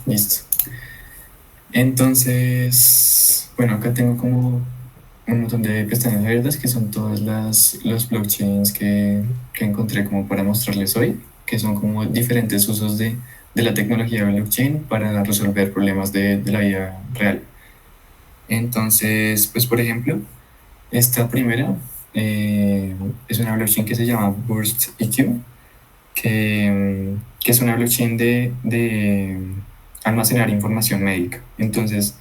Listo. Entonces, bueno, acá tengo como un montón de pestañas abiertas que son todas los blockchains que encontré como para mostrarles hoy, que son como diferentes usos de la tecnología blockchain para resolver problemas de la vida real. Entonces, pues por ejemplo, esta primera es una blockchain que se llama Burst EQ, que es una blockchain de almacenar información médica. Entonces,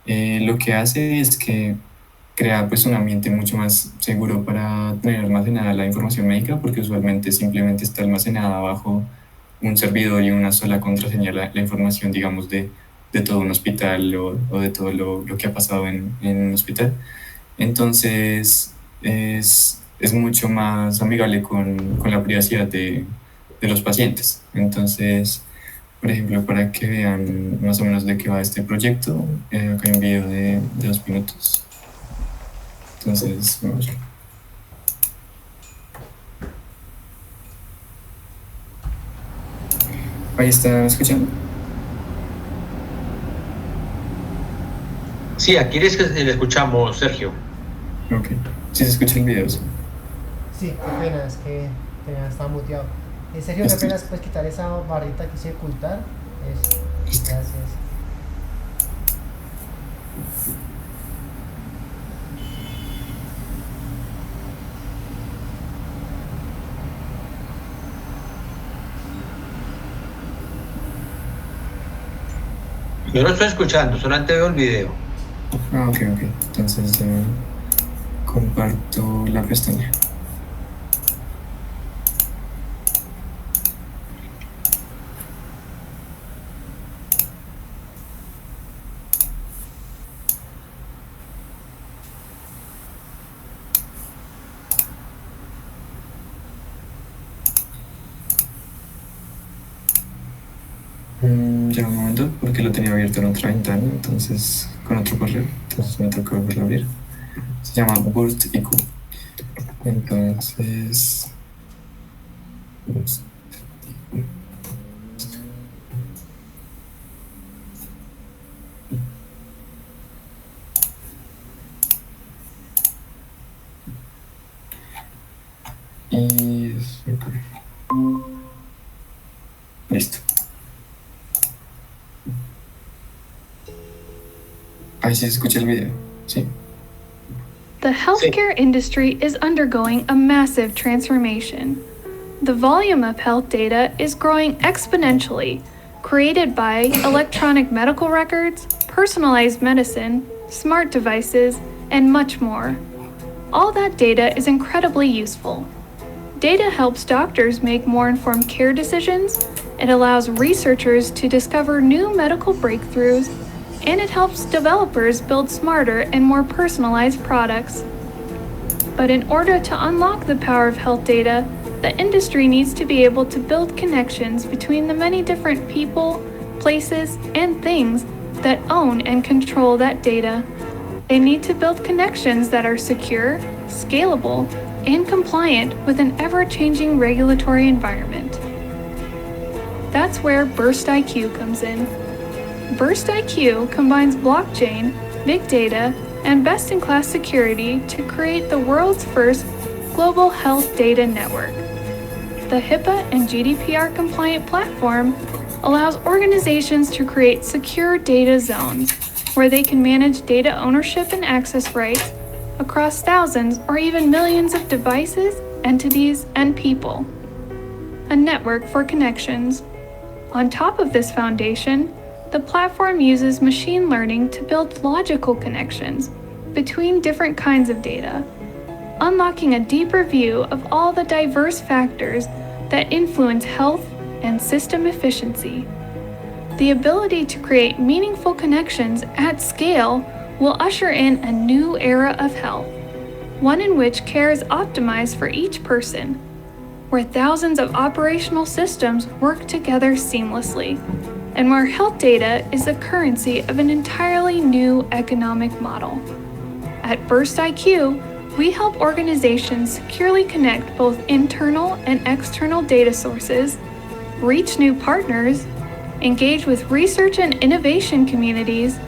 lo que hace es que crea pues un ambiente mucho más seguro para tener almacenada la información médica, porque usualmente simplemente está almacenada bajo un servidor y una sola contraseña la información, digamos, de todo un hospital o de todo lo que ha pasado en un hospital. Entonces es mucho más amigable con la privacidad de los pacientes. Entonces, por ejemplo, para que vean más o menos de qué va este proyecto, acá hay un video de 2 minutos. Entonces, vamos a ver. Ahí está escuchando. Sí, aquí le escuchamos, Sergio. Ok. Sí se escucha el video, sí. Sí, qué pena, es que está muteado. Sergio, qué Listo. pena, ¿puedes quitar esa barrita que hice ocultar? Eso, Listo. gracias. Yo no estoy escuchando, solamente veo el video. Ah, ok, ok. Entonces comparto la pestaña. Ya un momento, porque lo tenía abierto en otra ventana, entonces con otro correo, entonces me tocó volverlo a abrir. Se llama Burst IQ. Entonces, Burst IQ. Y listo. Ahí sí se escucha el video, ¿sí? The healthcare industry is undergoing a massive transformation. The volume of health data is growing exponentially, created by electronic medical records, personalized medicine, smart devices, and much more. All that data is incredibly useful. Data helps doctors make more informed care decisions, it allows researchers to discover new medical breakthroughs, and it helps developers build smarter and more personalized products. But in order to unlock the power of health data, the industry needs to be able to build connections between the many different people, places, and things that own and control that data. They need to build connections that are secure, scalable, and compliant with an ever-changing regulatory environment. That's where Burst IQ comes in. Burst IQ combines blockchain, big data, and best-in-class security to create the world's first global health data network. The HIPAA and GDPR-compliant platform allows organizations to create secure data zones where they can manage data ownership and access rights across thousands or even millions of devices, entities, and people. A network for connections. On top of this foundation, the platform uses machine learning to build logical connections between different kinds of data, unlocking a deeper view of all the diverse factors that influence health and system efficiency. The ability to create meaningful connections at scale will usher in a new era of health, one in which care is optimized for each person, where thousands of operational systems work together seamlessly, and where health data is the currency of an entirely new economic model. At Burst IQ, we help organizations securely connect both internal and external data sources, reach new partners, engage with research and innovation communities,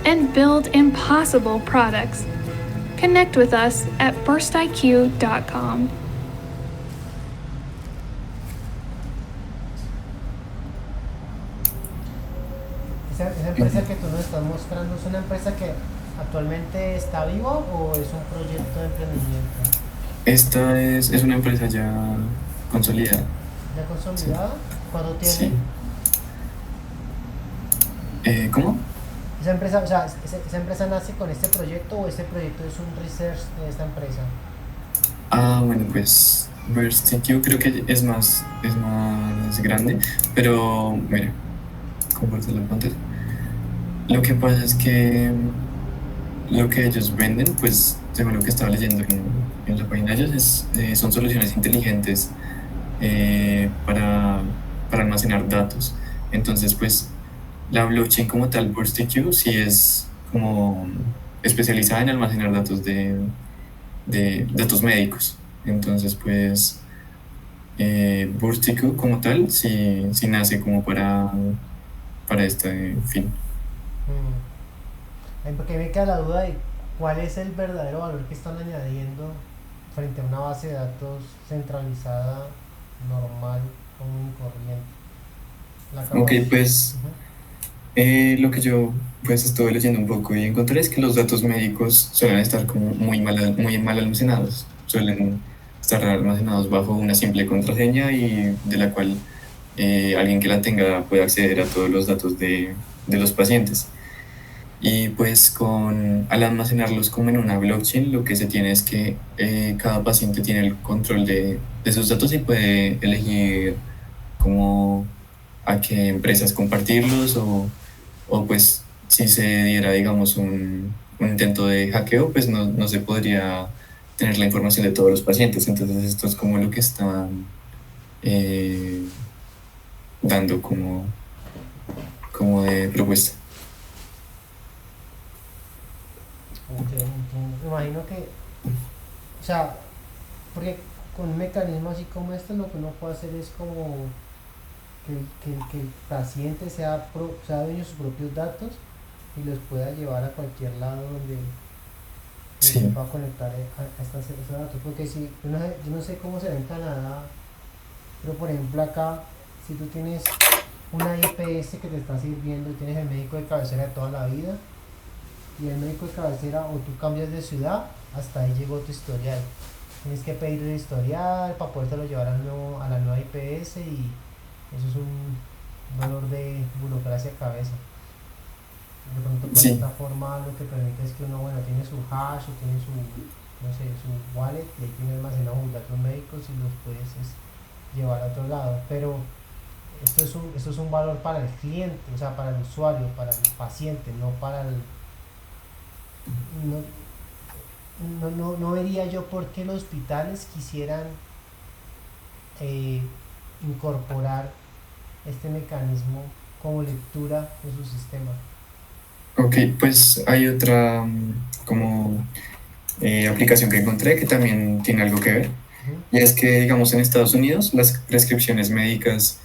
and build impossible products. Connect with us at burstiq.com. Esa empresa que tú nos estás mostrando, ¿es una empresa que actualmente está viva o es un proyecto de emprendimiento? Esta es una empresa ya consolidada. ¿Ya consolidada? ¿Cuándo tiene? Sí. ¿Cómo? Esa empresa, o sea, ¿esa empresa nace con este proyecto o este proyecto es un research de esta empresa? Bueno, pues VersateQ creo que es más grande, pero mira, comparto la pantalla. Lo que pasa es que lo que ellos venden, pues según lo que estaba leyendo en la página de ellos, son soluciones inteligentes para almacenar datos. Entonces, pues la blockchain como tal, BurstIQ, sí es como especializada en almacenar datos de datos médicos. Entonces, pues BurstIQ como tal, sí nace como para este fin. Porque me queda la duda de cuál es el verdadero valor que están añadiendo frente a una base de datos centralizada, normal, común y corriente. Ok, pues lo que yo pues estuve leyendo un poco y encontré es que los datos médicos suelen estar como muy mal almacenados, suelen estar almacenados bajo una simple contraseña y de la cual alguien que la tenga puede acceder a todos los datos de los pacientes. Y pues al almacenarlos como en una blockchain, lo que se tiene es que cada paciente tiene el control de sus datos y puede elegir como a qué empresas compartirlos o pues si se diera, digamos, un intento de hackeo, pues no se podría tener la información de todos los pacientes. Entonces esto es como lo que están dando como de propuesta. Me imagino que, o sea, porque con un mecanismo así como este lo que uno puede hacer es como que el paciente sea dueño de sus propios datos y los pueda llevar a cualquier lado donde Sí. se pueda conectar a estos datos. Porque si, yo no sé cómo se ve en Canadá, pero por ejemplo acá, si tú tienes una IPS que te está sirviendo y tienes el médico de cabecera de toda la vida, y el médico de cabecera o tú cambias de ciudad, hasta ahí llegó tu historial. Tienes que pedir el historial para podértelo llevar a la nueva IPS y eso es un dolor de burocracia cabeza. De pronto con Sí. esta forma lo que permite es que uno, bueno, tiene su hash o tiene su, no sé, su wallet y ahí tiene almacenados sus datos médicos y los puedes llevar a otro lado. Pero esto es un valor para el cliente, o sea, para el usuario, para el paciente, no para el... No vería yo por qué los hospitales quisieran incorporar este mecanismo como lectura de su sistema. Ok, pues hay otra como aplicación que encontré que también tiene algo que ver. Y es que, digamos, en Estados Unidos las prescripciones médicas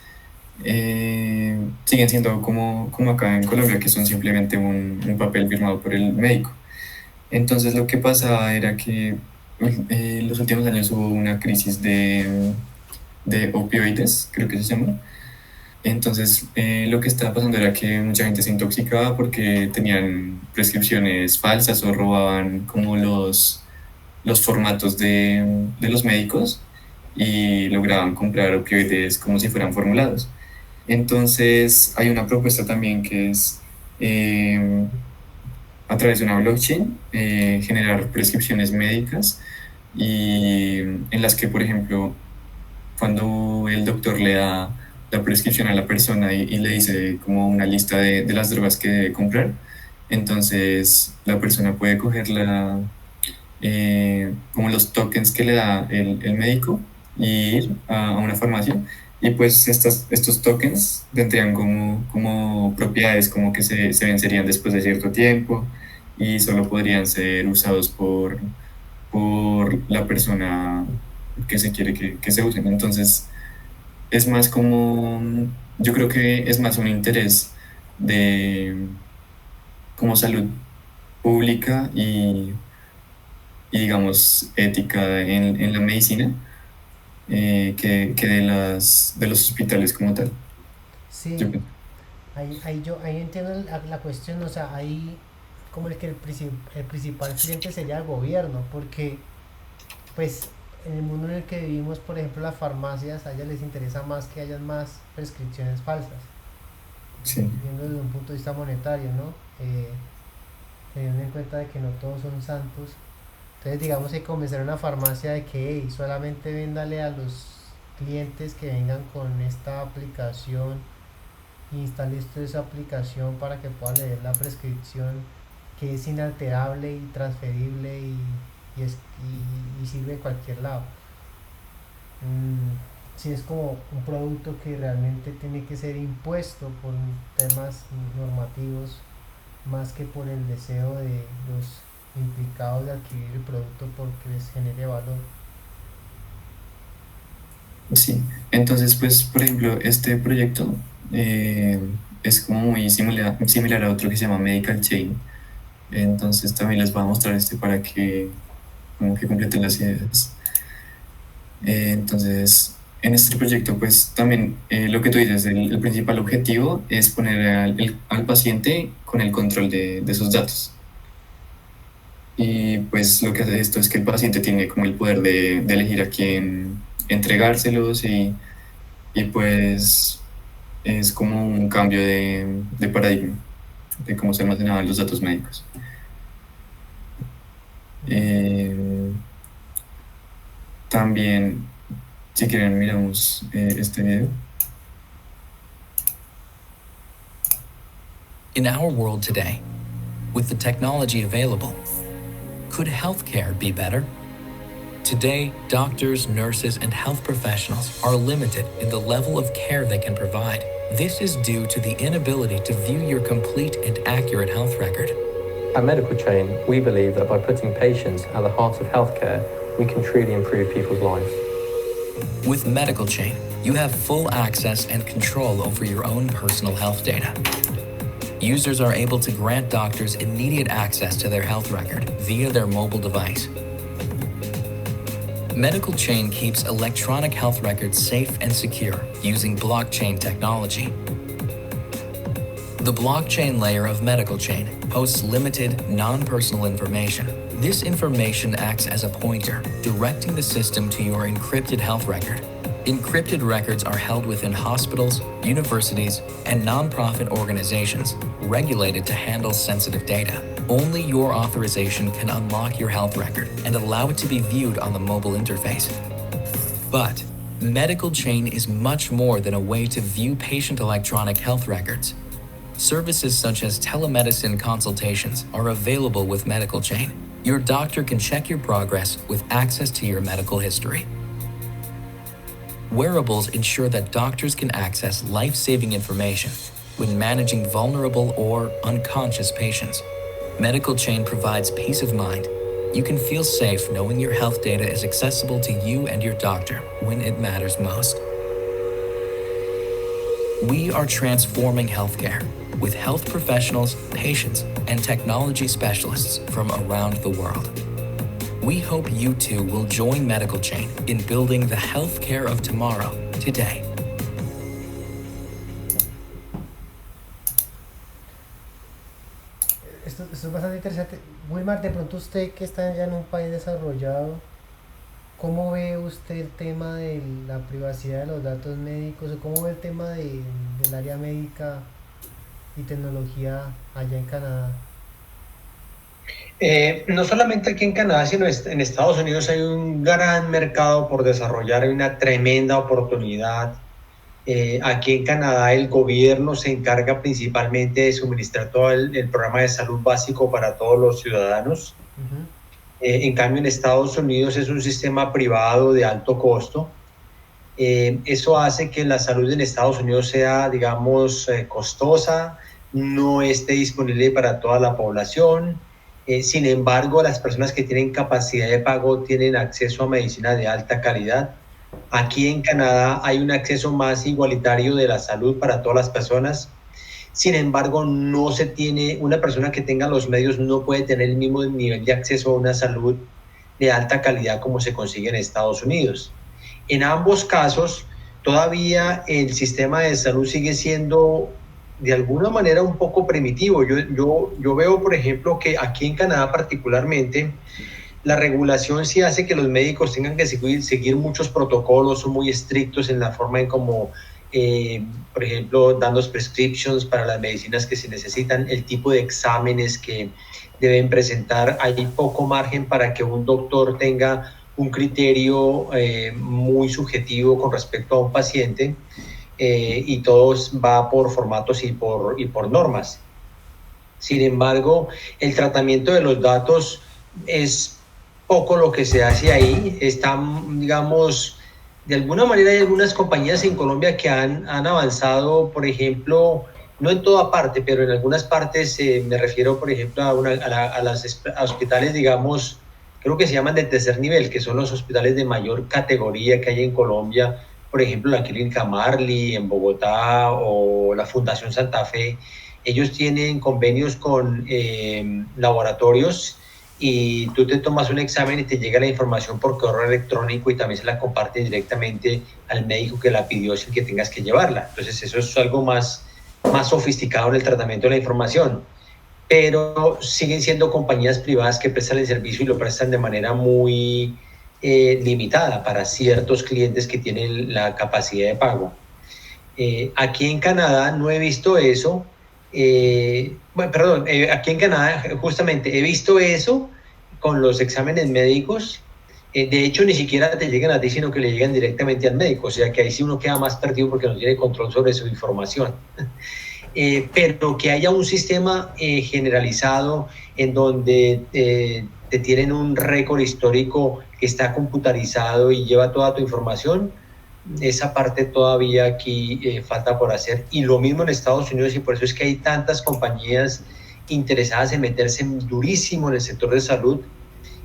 siguen siendo como acá en Colombia, que son simplemente un papel firmado por el médico. Entonces lo que pasaba era que en los últimos años hubo una crisis de opioides, creo que se llama. Entonces lo que estaba pasando era que mucha gente se intoxicaba porque tenían prescripciones falsas o robaban como los formatos de los médicos y lograban comprar opioides como si fueran formulados. Entonces hay una propuesta también que es a través de una blockchain generar prescripciones médicas y en las que, por ejemplo, cuando el doctor le da la prescripción a la persona y le dice como una lista de las drogas que debe comprar, entonces la persona puede coger como los tokens que le da el médico y ir a una farmacia y pues estos tokens tendrían como propiedades como que se vencerían después de cierto tiempo y solo podrían ser usados por la persona que se quiere que se usen. Entonces es más como, yo creo que es más un interés de como salud pública y digamos ética en la medicina que de los hospitales como tal. Yo Sí, pienso. ahí entiendo la cuestión, o sea, ahí como el que el principal cliente sería el gobierno, porque pues en el mundo en el que vivimos, por ejemplo, las farmacias, a ellas les interesa más que hayan más prescripciones falsas, Sí, viendo desde un punto de vista monetario, ¿no? Teniendo en cuenta de que no todos son santos. Entonces, digamos que comenzar una farmacia de que hey, solamente véndale a los clientes que vengan con esta aplicación, instale esto esa aplicación para que pueda leer la prescripción, que es inalterable y transferible y sirve en cualquier lado. Sí, es como un producto que realmente tiene que ser impuesto por temas normativos más que por el deseo de los implicados de adquirir el producto porque les genere valor. sí. Entonces, pues, por ejemplo, este proyecto eh, es como muy similar a otro que se llama Medical Chain. Entonces, también les voy a mostrar este para que como que completen las ideas. Entonces, en este proyecto, pues también lo que tú dices, el principal objetivo es poner al paciente con el control de sus datos. Y pues lo que hace esto es que el paciente tiene como el poder de elegir a quién entregárselos y pues es como un cambio de paradigma de cómo se almacenaban los datos médicos. Eh, también, si quieren, miramos este video. In our world today, with the technology available, could healthcare be better? Today, doctors, nurses, and health professionals are limited in the level of care they can provide. This is due to the inability to view your complete and accurate health record. At Medical Chain, we believe that by putting patients at the heart of healthcare, we can truly improve people's lives. With Medical Chain, you have full access and control over your own personal health data. Users are able to grant doctors immediate access to their health record via their mobile device. Medical Chain keeps electronic health records safe and secure using blockchain technology. The blockchain layer of Medical Chain hosts limited, non-personal information. This information acts as a pointer, directing the system to your encrypted health record. Encrypted records are held within hospitals, universities, and nonprofit organizations regulated to handle sensitive data. Only your authorization can unlock your health record and allow it to be viewed on the mobile interface. But Medical Chain is much more than a way to view patient electronic health records. Services such as telemedicine consultations are available with Medical Chain. Your doctor can check your progress with access to your medical history. Wearables ensure that doctors can access life-saving information when managing vulnerable or unconscious patients. Medical Chain provides peace of mind. You can feel safe knowing your health data is accessible to you and your doctor when it matters most. We are transforming healthcare with health professionals, patients, and technology specialists from around the world. We hope you too will join Medical Chain in building the healthcare of tomorrow, today. Esto es bastante interesante. Wilmar, de pronto usted que está ya en un país desarrollado, ¿cómo ve usted el tema de la privacidad de los datos médicos o cómo ve el tema del área médica y tecnología allá en Canadá? No solamente aquí en Canadá, sino en Estados Unidos hay un gran mercado por desarrollar, hay una tremenda oportunidad. Aquí en Canadá el gobierno se encarga principalmente de suministrar todo el programa de salud básico para todos los ciudadanos. En cambio, en Estados Unidos es un sistema privado de alto costo. Eso hace que la salud en Estados Unidos sea, digamos, costosa, no esté disponible para toda la población. Sin embargo, las personas que tienen capacidad de pago tienen acceso a medicina de alta calidad. Aquí en Canadá hay un acceso más igualitario de la salud para todas las personas. Sin embargo, no se tiene, una persona que tenga los medios no puede tener el mismo nivel de acceso a una salud de alta calidad como se consigue en Estados Unidos. En ambos casos, todavía el sistema de salud sigue siendo de alguna manera un poco primitivo. Yo veo, por ejemplo, que aquí en Canadá particularmente, la regulación sí hace que los médicos tengan que seguir muchos protocolos, son muy estrictos en la forma en cómo, por ejemplo, dan los prescriptions para las medicinas que se necesitan, el tipo de exámenes que deben presentar. Hay poco margen para que un doctor tenga un criterio muy subjetivo con respecto a un paciente, y todo va por formatos y por normas. Sin embargo, el tratamiento de los datos es poco lo que se hace ahí. Están, digamos, de alguna manera hay algunas compañías en Colombia que han avanzado, por ejemplo, no en toda parte, pero en algunas partes, me refiero, por ejemplo, a hospitales, digamos, creo que se llaman de tercer nivel, que son los hospitales de mayor categoría que hay en Colombia, por ejemplo, la Clínica Marley en Bogotá o la Fundación Santa Fe. Ellos tienen convenios con laboratorios y tú te tomas un examen y te llega la información por correo electrónico y también se la comparte directamente al médico que la pidió sin que tengas que llevarla. Entonces eso es algo más sofisticado en el tratamiento de la información, pero siguen siendo compañías privadas que prestan el servicio y lo prestan de manera muy limitada para ciertos clientes que tienen la capacidad de pago. Aquí en Canadá no he visto eso. Bueno, perdón, aquí en Canadá justamente he visto eso con los exámenes médicos. De hecho, ni siquiera te llegan a ti, sino que le llegan directamente al médico. O sea que ahí sí uno queda más perdido porque no tiene control sobre su información. Pero que haya un sistema generalizado en donde te tienen un récord histórico que está computarizado y lleva toda tu información, esa parte todavía aquí falta por hacer. Y lo mismo en Estados Unidos, y por eso es que hay tantas compañías interesadas en meterse durísimo en el sector de salud.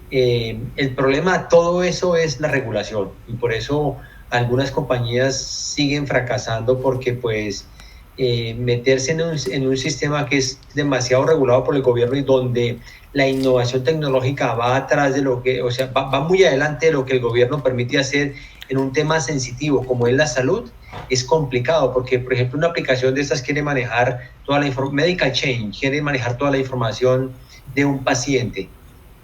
El problema de todo eso es la regulación, y por eso algunas compañías siguen fracasando porque pues meterse en un sistema que es demasiado regulado por el gobierno y donde la innovación tecnológica va atrás de lo que, o sea, va muy adelante de lo que el gobierno permite hacer en un tema sensitivo como es la salud, es complicado porque, por ejemplo, una aplicación de estas quiere manejar toda la información, Medical Chain, quiere manejar toda la información de un paciente,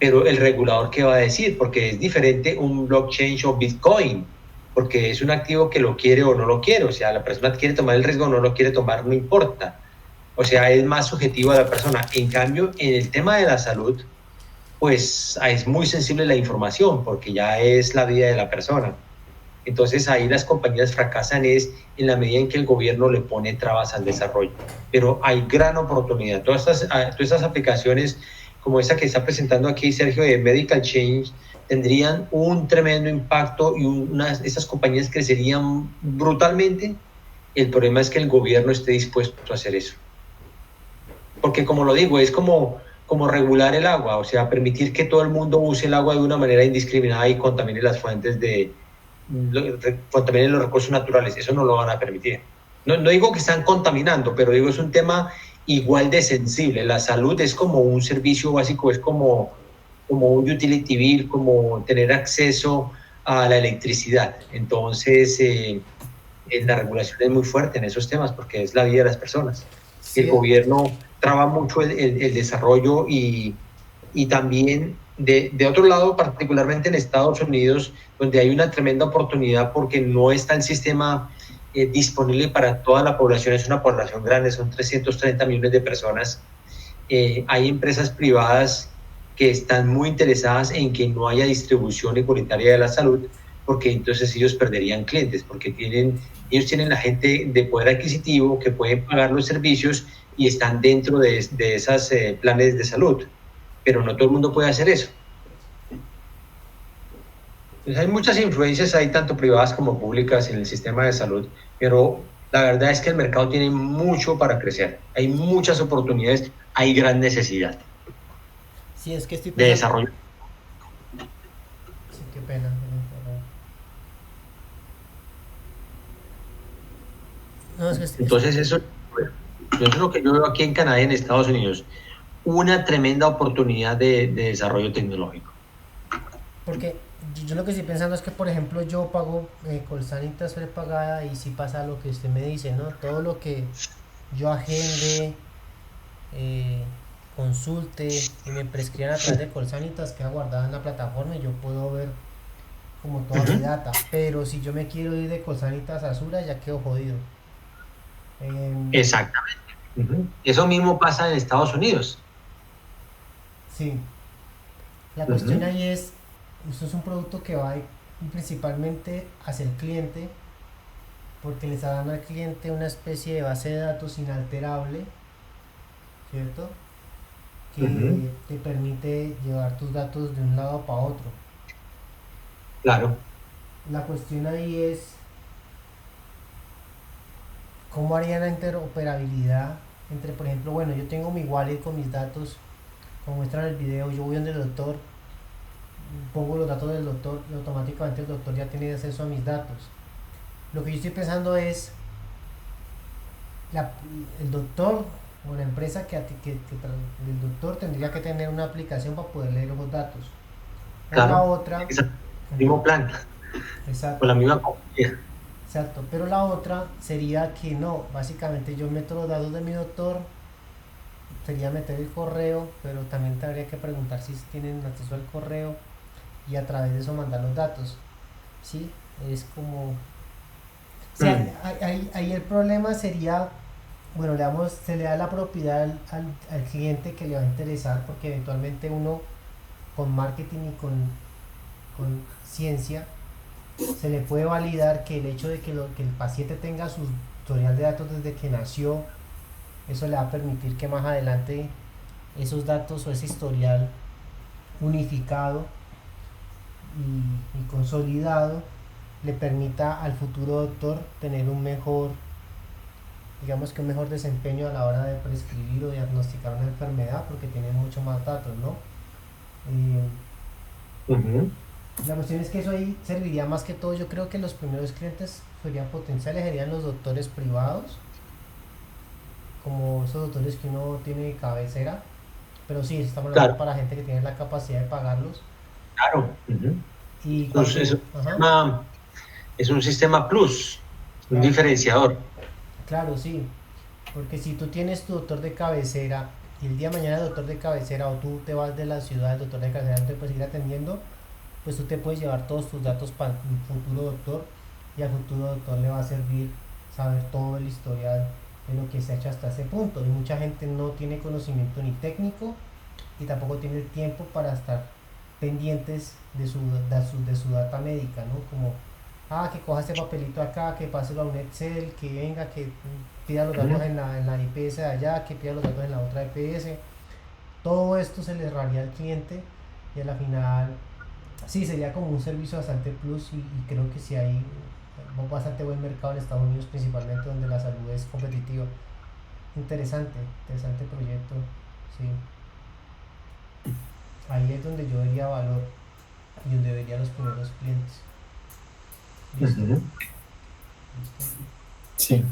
pero el regulador, ¿qué va a decir? Porque es diferente un blockchain o Bitcoin, porque es un activo que lo quiere o no lo quiere, o sea, la persona quiere tomar el riesgo o no lo quiere tomar, no importa. O sea, es más subjetivo a la persona. En cambio, en el tema de la salud, pues es muy sensible la información, porque ya es la vida de la persona. Entonces ahí las compañías fracasan es en la medida en que el gobierno le pone trabas al desarrollo. Pero hay gran oportunidad. Todas estas aplicaciones como esta que está presentando aquí Sergio de Medical Change tendrían un tremendo impacto y estas compañías crecerían brutalmente. El problema es que el gobierno esté dispuesto a hacer eso. Porque como lo digo, es como regular el agua, o sea, permitir que todo el mundo use el agua de una manera indiscriminada y contamine las fuentes contaminen los recursos naturales. Eso no lo van a permitir. No digo que están contaminando, pero digo es un tema igual de sensible. La salud es como un servicio básico, es como un utility bill, como tener acceso a la electricidad. Entonces, la regulación es muy fuerte en esos temas porque es la vida de las personas. Sí, El gobierno traba mucho el desarrollo y también de otro lado, particularmente en Estados Unidos, donde hay una tremenda oportunidad porque no está el sistema disponible para toda la población, es una población grande, son 330 millones de personas. Hay empresas privadas que están muy interesadas en que no haya distribución igualitaria de la salud, porque entonces ellos perderían clientes, porque ellos tienen la gente de poder adquisitivo que pueden pagar los servicios y están dentro de esas planes de salud, pero no todo el mundo puede hacer eso. Entonces hay muchas influencias ahí, tanto privadas como públicas, en el sistema de salud, pero la verdad es que el mercado tiene mucho para crecer, hay muchas oportunidades, hay gran necesidad sí, es que estoy de pensando. desarrollo. Sí, qué pena. No, Entonces eso es lo que yo veo aquí en Canadá y en Estados Unidos, una tremenda oportunidad de desarrollo tecnológico. porque yo lo que estoy pensando es que, por ejemplo, yo pago Colsanitas prepagada y si pasa lo que usted me dice, ¿no? Todo lo que yo agende, eh, consulte y me prescriban a través de Colsanitas queda guardada en la plataforma y yo puedo ver como toda mi data. Pero si yo me quiero ir de Colsanitas a Azura, ya quedo jodido. Exactamente. Eso mismo pasa en Estados Unidos. Sí. La cuestión ahí es, esto es un producto que va principalmente hacia el cliente, porque le está dando al cliente una especie de base de datos inalterable, ¿cierto? Que te permite llevar tus datos de un lado para otro. Claro. La cuestión ahí es cómo haría la interoperabilidad entre, por ejemplo, bueno, yo tengo mi wallet con mis datos, como muestran en el video, yo voy donde el doctor, pongo los datos del doctor y automáticamente el doctor ya tiene acceso a mis datos. Lo que yo estoy pensando es, el doctor o la empresa del doctor tendría que tener una aplicación para poder leer los datos. Claro. La otra... El mismo plan. Exacto. Con la misma compañía. Exacto, pero la otra sería que no, básicamente yo meto los datos de mi doctor, sería meter el correo, pero también te habría que preguntar si tienen acceso al correo y a través de eso mandar los datos. ¿Sí? Es como... O sea, ahí el problema sería, bueno, se le da la propiedad al cliente que le va a interesar, porque eventualmente uno con marketing y con ciencia se le puede validar que el hecho de que el paciente tenga su historial de datos desde que nació, eso le va a permitir que más adelante esos datos o ese historial unificado y consolidado le permita al futuro doctor tener un mejor, digamos que un mejor desempeño a la hora de prescribir o diagnosticar una enfermedad, porque tiene mucho más datos, ¿no? La cuestión es que eso ahí serviría más que todo, yo creo que los primeros clientes serían potenciales, serían los doctores privados, como esos doctores que uno tiene de cabecera, pero sí, estamos hablando para gente que tiene la capacidad de pagarlos. Claro. Y es un sistema plus, un diferenciador. Claro, sí, porque si tú tienes tu doctor de cabecera y el día de mañana el doctor de cabecera o tú te vas de la ciudad, el doctor de cabecera no te puede seguir atendiendo, pues tú te puedes llevar todos tus datos para un futuro doctor y al futuro doctor le va a servir saber todo el historial de lo que se ha hecho hasta ese punto. Y mucha gente no tiene conocimiento ni técnico y tampoco tiene el tiempo para estar pendientes de su data médica, ¿no? Como, que coja este papelito acá, que páselo a un Excel, que venga, que pida los datos en la IPS de allá, que pida los datos en la otra IPS. Todo esto se le erraría al cliente y a la final... Sí, sería como un servicio bastante plus y creo que sí hay bastante buen mercado en Estados Unidos, principalmente donde la salud es competitiva. Interesante proyecto, sí. Ahí es donde yo vería valor y donde vería los primeros clientes. ¿Listo? ¿Listo? Sí.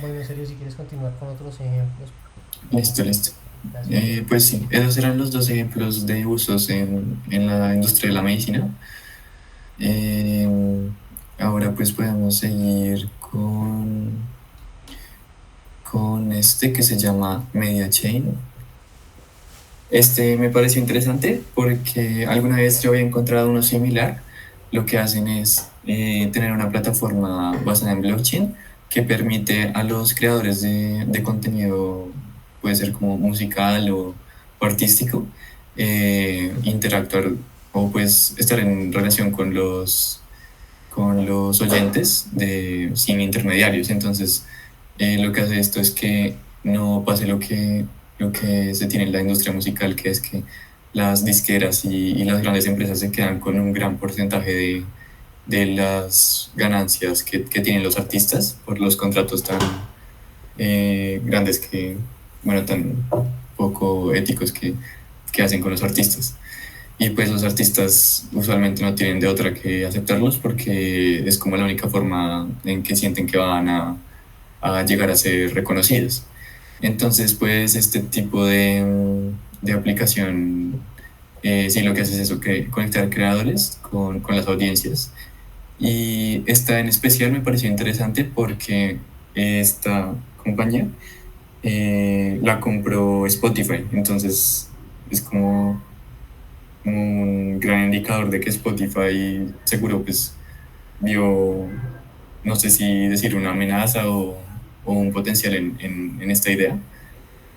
Bueno, en serio, si quieres continuar con otros ejemplos. Listo. Pues sí, esos eran los dos ejemplos de usos en la industria de la medicina. Ahora pues podemos seguir con este que se llama MediaChain. Este me pareció interesante porque alguna vez yo había encontrado uno similar. Lo que hacen es tener una plataforma basada en blockchain que permite a los creadores de contenido, puede ser como musical o artístico, interactuar o pues estar en relación con los oyentes sin intermediarios. Entonces lo que hace esto es que no pase lo que se tiene en la industria musical, que es que las disqueras y las grandes empresas se quedan con un gran porcentaje de las ganancias que tienen los artistas por los contratos tan grandes tan poco éticos que hacen con los artistas. Y pues los artistas usualmente no tienen de otra que aceptarlos porque es como la única forma en que sienten que van a llegar a ser reconocidos. Entonces, pues este tipo de aplicación, sí, lo que hace es eso, que conectar creadores con las audiencias. Y esta en especial me pareció interesante porque esta compañía la compró Spotify. Entonces es como un gran indicador de que Spotify seguro pues vio, no sé si decir una amenaza o un potencial en esta idea.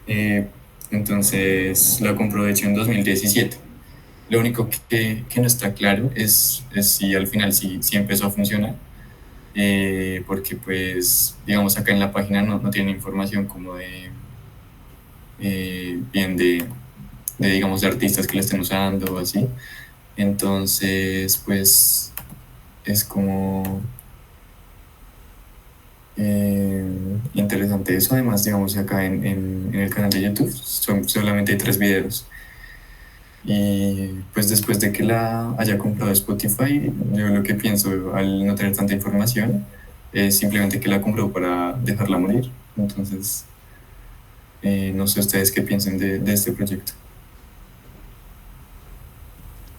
Eh, entonces la compró de hecho en 2017. Lo único que no está claro es si al final sí empezó a funcionar, porque pues digamos acá en la página no tiene información como de bien de digamos de artistas que la estén usando o así. Entonces pues es como interesante eso. Además, digamos, acá en el canal de YouTube solamente hay 3 videos. Y pues después de que la haya comprado Spotify, yo lo que pienso al no tener tanta información es simplemente que la compró para dejarla morir. Entonces, no sé ustedes qué piensan de este proyecto.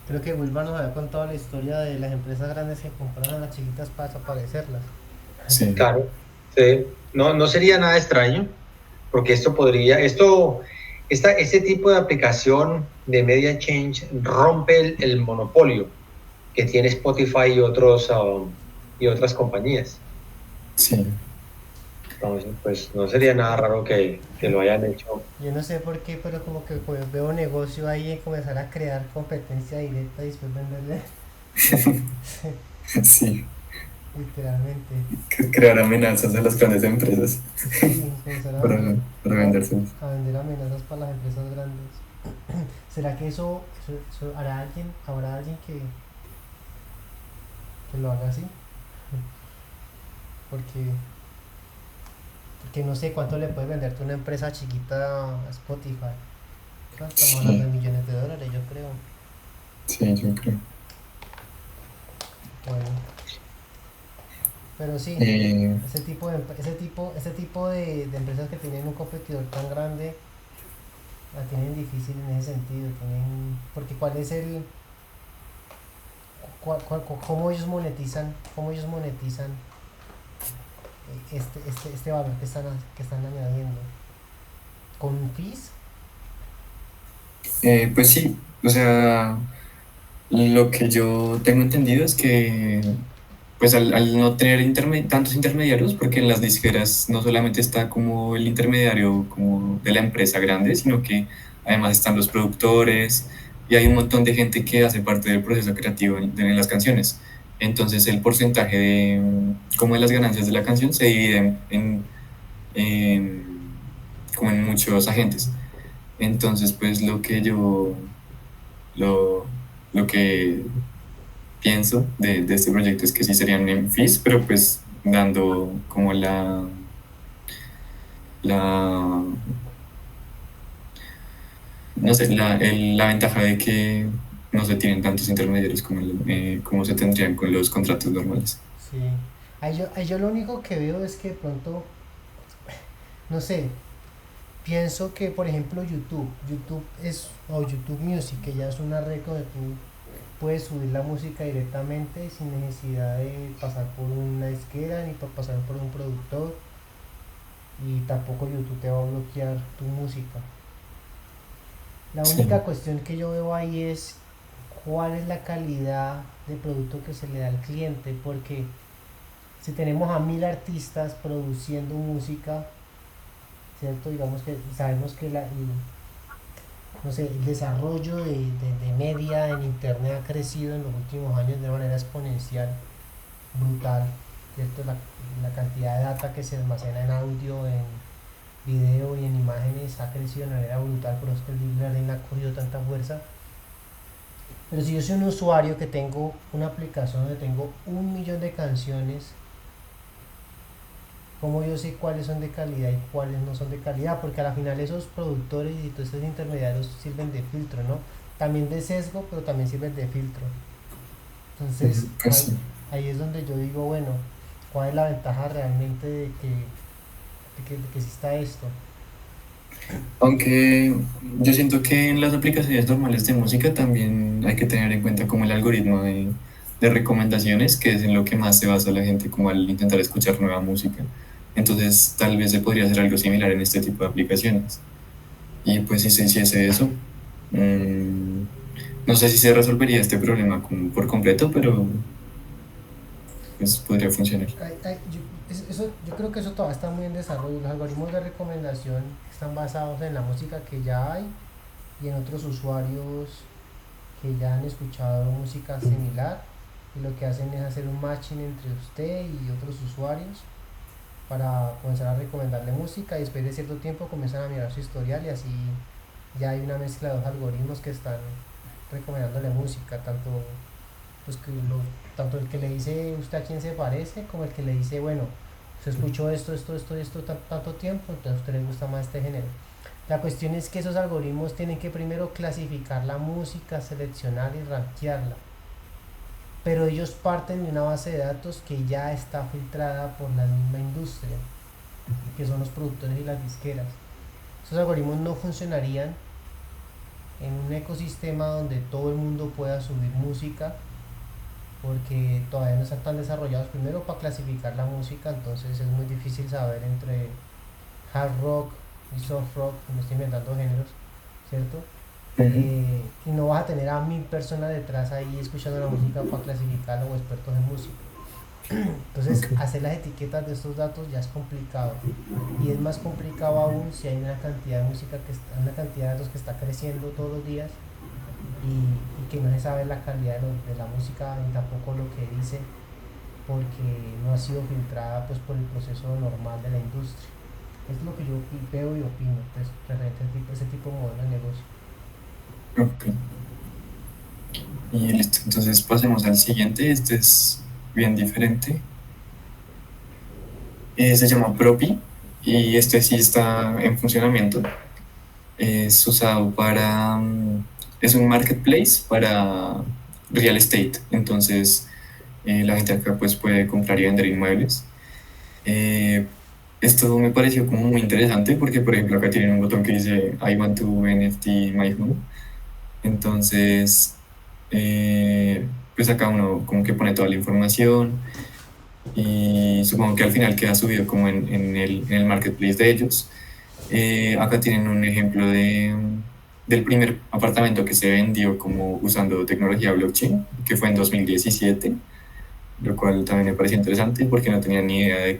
Creo que Wilma nos había contado la historia de las empresas grandes que compraron a las chiquitas para desaparecerlas. Sí, Claro, sí. No, no sería nada extraño, porque este tipo de aplicación de media change rompe el monopolio que tiene Spotify y otras compañías. sí. Entonces, pues no sería nada raro que lo hayan hecho. Yo no sé por qué, pero como que pues, veo negocio ahí en comenzar a crear competencia directa y después venderle. Sí, Literalmente. crear amenazas a las grandes empresas Sí, comenzar para vendérselas. a vender amenazas para las empresas grandes. ¿Será que eso habrá alguien que lo haga así? Porque, porque no sé cuánto le puede venderte una empresa chiquita a Spotify. Estamos hablando de millones de dólares, yo creo. Sí, yo creo. Bueno, pero sí, Eh, ese tipo de empresas que tienen un competidor tan grande la tienen difícil en ese sentido. Porque ¿cuál es cómo ellos monetizan este valor que están añadiendo? ¿Con fees? pues sí, o sea, lo que yo tengo entendido es que, pues al no tener tantos intermediarios, porque en las disqueras no solamente está como el intermediario como de la empresa grande, sino que además están los productores y hay un montón de gente que hace parte del proceso creativo en las canciones. Entonces el porcentaje como de las ganancias de la canción se divide en- como en muchos agentes. Entonces, pues lo, lo que pienso de este proyecto es que sí serían en fees, pero pues dando como la no sé, la ventaja de que no se tienen tantos intermediarios como se tendrían con los contratos normales. Sí. Ahí yo lo único que veo es que de pronto, no sé, pienso que por ejemplo o YouTube Music, que ya es una red donde tú puedes subir la música directamente sin necesidad de pasar por una disquera ni por pasar por un productor, y tampoco YouTube te va a bloquear tu música. La Sí, única cuestión que yo veo ahí es cuál es la calidad de producto que se le da al cliente, porque si tenemos a 1000 artistas produciendo música, ¿cierto? Digamos que sabemos que no sé, el desarrollo de media en internet ha crecido en los últimos años de manera exponencial, brutal, ¿cierto? La cantidad de data que se almacena en audio, en video y en imágenes ha crecido de manera brutal, por eso es que el deep learning ha cogido tanta fuerza. Pero si yo soy un usuario que tengo una aplicación donde tengo 1 millón de canciones, ¿cómo yo sé cuáles son de calidad y cuáles no son de calidad? Porque al final esos productores y todos estos intermediarios sirven de filtro, ¿no? También de sesgo, pero también sirven de filtro. Entonces, pues sí. ahí es donde yo digo, bueno, ¿cuál es la ventaja realmente de que de que exista esto. Aunque yo siento que en las aplicaciones normales de música también hay que tener en cuenta como el algoritmo de recomendaciones, que es en lo que más se basa la gente como al intentar escuchar nueva música. Entonces tal vez se podría hacer algo similar en este tipo de aplicaciones. Y pues si se hiciese eso, mm, no sé si se resolvería este problema por completo, pero pues podría funcionar. Yo creo que eso todavía está muy en desarrollo. Los algoritmos de recomendación están basados en la música que ya hay y en otros usuarios que ya han escuchado música similar, y lo que hacen es hacer un matching entre usted y otros usuarios para comenzar a recomendarle música, y después de cierto tiempo comienzan a mirar su historial, y así ya hay una mezcla de dos algoritmos que están recomendándole música, pues tanto el que le dice usted a quién se parece, como el que le dice, bueno, usted escuchó esto tanto tiempo, entonces a usted le gusta más este género. La cuestión es que esos algoritmos tienen que primero clasificar la música, seleccionar y rankearla, pero ellos parten de una base de datos que ya está filtrada por la misma industria, que son los productores y las disqueras. Esos algoritmos no funcionarían en un ecosistema donde todo el mundo pueda subir música, porque todavía no están tan desarrollados primero para clasificar la música. Entonces es muy difícil saber entre hard rock y soft rock, me estoy inventando géneros, ¿cierto? Y no vas a tener a 1000 personas detrás ahí escuchando la música para clasificarla, o expertos en música. Entonces, hacer las etiquetas de estos datos ya es complicado, y es más complicado aún si hay una cantidad de música una cantidad de datos que está creciendo todos los días, y que no se sabe la calidad de la música ni tampoco lo que dice, porque no ha sido filtrada pues por el proceso normal de la industria. Es lo que yo veo y opino pues, referente a ese tipo de modelo de negocio. Ok. Y listo, entonces pasemos al siguiente. Este es bien diferente. Se llama Propi, y este sí está en funcionamiento. Es usado para... es un marketplace para real estate. Entonces la gente acá pues puede comprar y vender inmuebles. Esto me pareció como muy interesante porque, por ejemplo, acá tienen un botón que dice I want to NFT my home. Entonces, pues acá uno como que pone toda la información, y supongo que al final queda subido como en el marketplace de ellos. Acá tienen un ejemplo del primer apartamento que se vendió como usando tecnología blockchain, que fue en 2017, lo cual también me pareció interesante porque no tenía ni idea de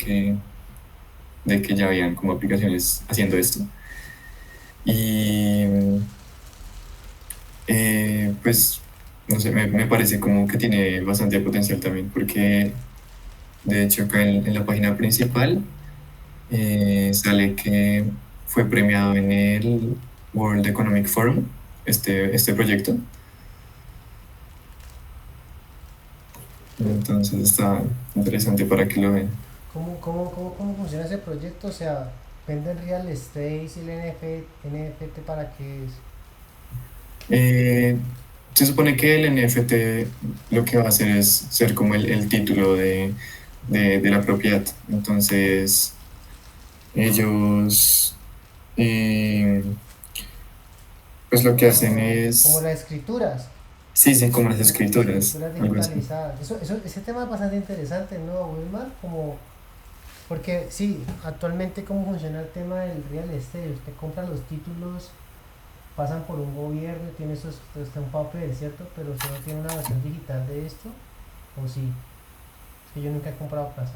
que ya habían como aplicaciones haciendo esto. Y pues no sé, me parece como que tiene bastante potencial también, porque de hecho acá en la página principal sale que fue premiado en el World Economic Forum este proyecto. Entonces está interesante para que lo vean. ¿Cómo funciona ese proyecto? O sea, ¿venden real estate y el NFT para qué es? Se supone que el NFT lo que va a hacer es ser como el título de la propiedad. Entonces ellos pues lo que hacen es... Como las escrituras. Sí, como las escrituras. Algo así. Digitalizadas. Ese tema es bastante interesante, ¿no, Wilmar? Porque sí, actualmente cómo funciona el tema del real estate. Usted compra los títulos, pasan por un gobierno, tiene está un papel, ¿cierto? Pero usted no tiene una versión digital de esto, ¿o sí? Es que yo nunca he comprado casa.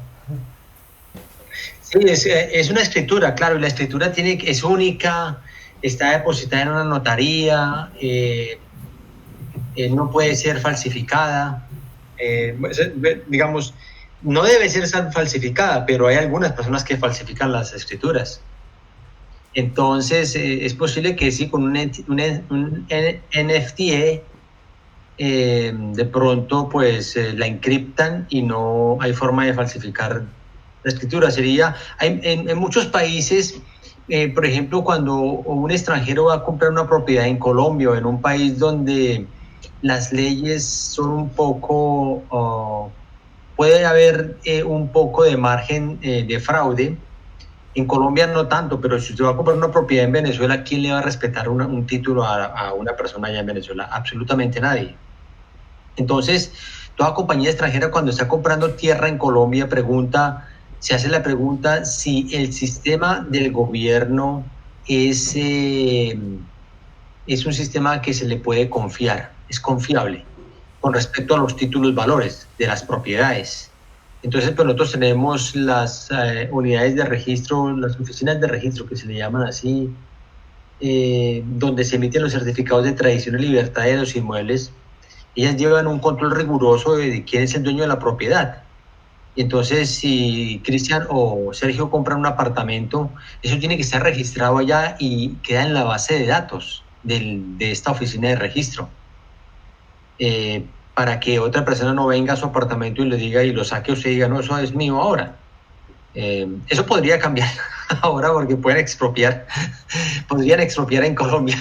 Sí, es una escritura, claro, y la escritura es única, está depositada en una notaría, no puede ser falsificada, digamos, no debe ser falsificada, pero hay algunas personas que falsifican las escrituras. Entonces, es posible que sí, con un NFT, de pronto, pues la encriptan y no hay forma de falsificar la escritura. En muchos países, por ejemplo, cuando un extranjero va a comprar una propiedad en Colombia o en un país donde las leyes son un poco, puede haber un poco de margen de fraude, En Colombia no tanto, pero si usted va a comprar una propiedad en Venezuela, ¿quién le va a respetar un título a una persona allá en Venezuela? Absolutamente nadie. Entonces, toda compañía extranjera cuando está comprando tierra en Colombia se hace la pregunta si el sistema del gobierno es un sistema que se le puede confiar, es confiable con respecto a los títulos valores de las propiedades. Entonces, pues nosotros tenemos las unidades de registro, las oficinas de registro que se le llaman así, donde se emiten los certificados de tradición y libertad de los inmuebles. Ellas llevan un control riguroso de quién es el dueño de la propiedad. Y entonces, si Cristian o Sergio compran un apartamento, eso tiene que estar registrado allá y queda en la base de datos de esta oficina de registro. Para que otra persona no venga a su apartamento y le diga y lo saque, usted diga, no, eso es mío ahora. Eso podría cambiar ahora porque pueden expropiar, podrían expropiar en Colombia,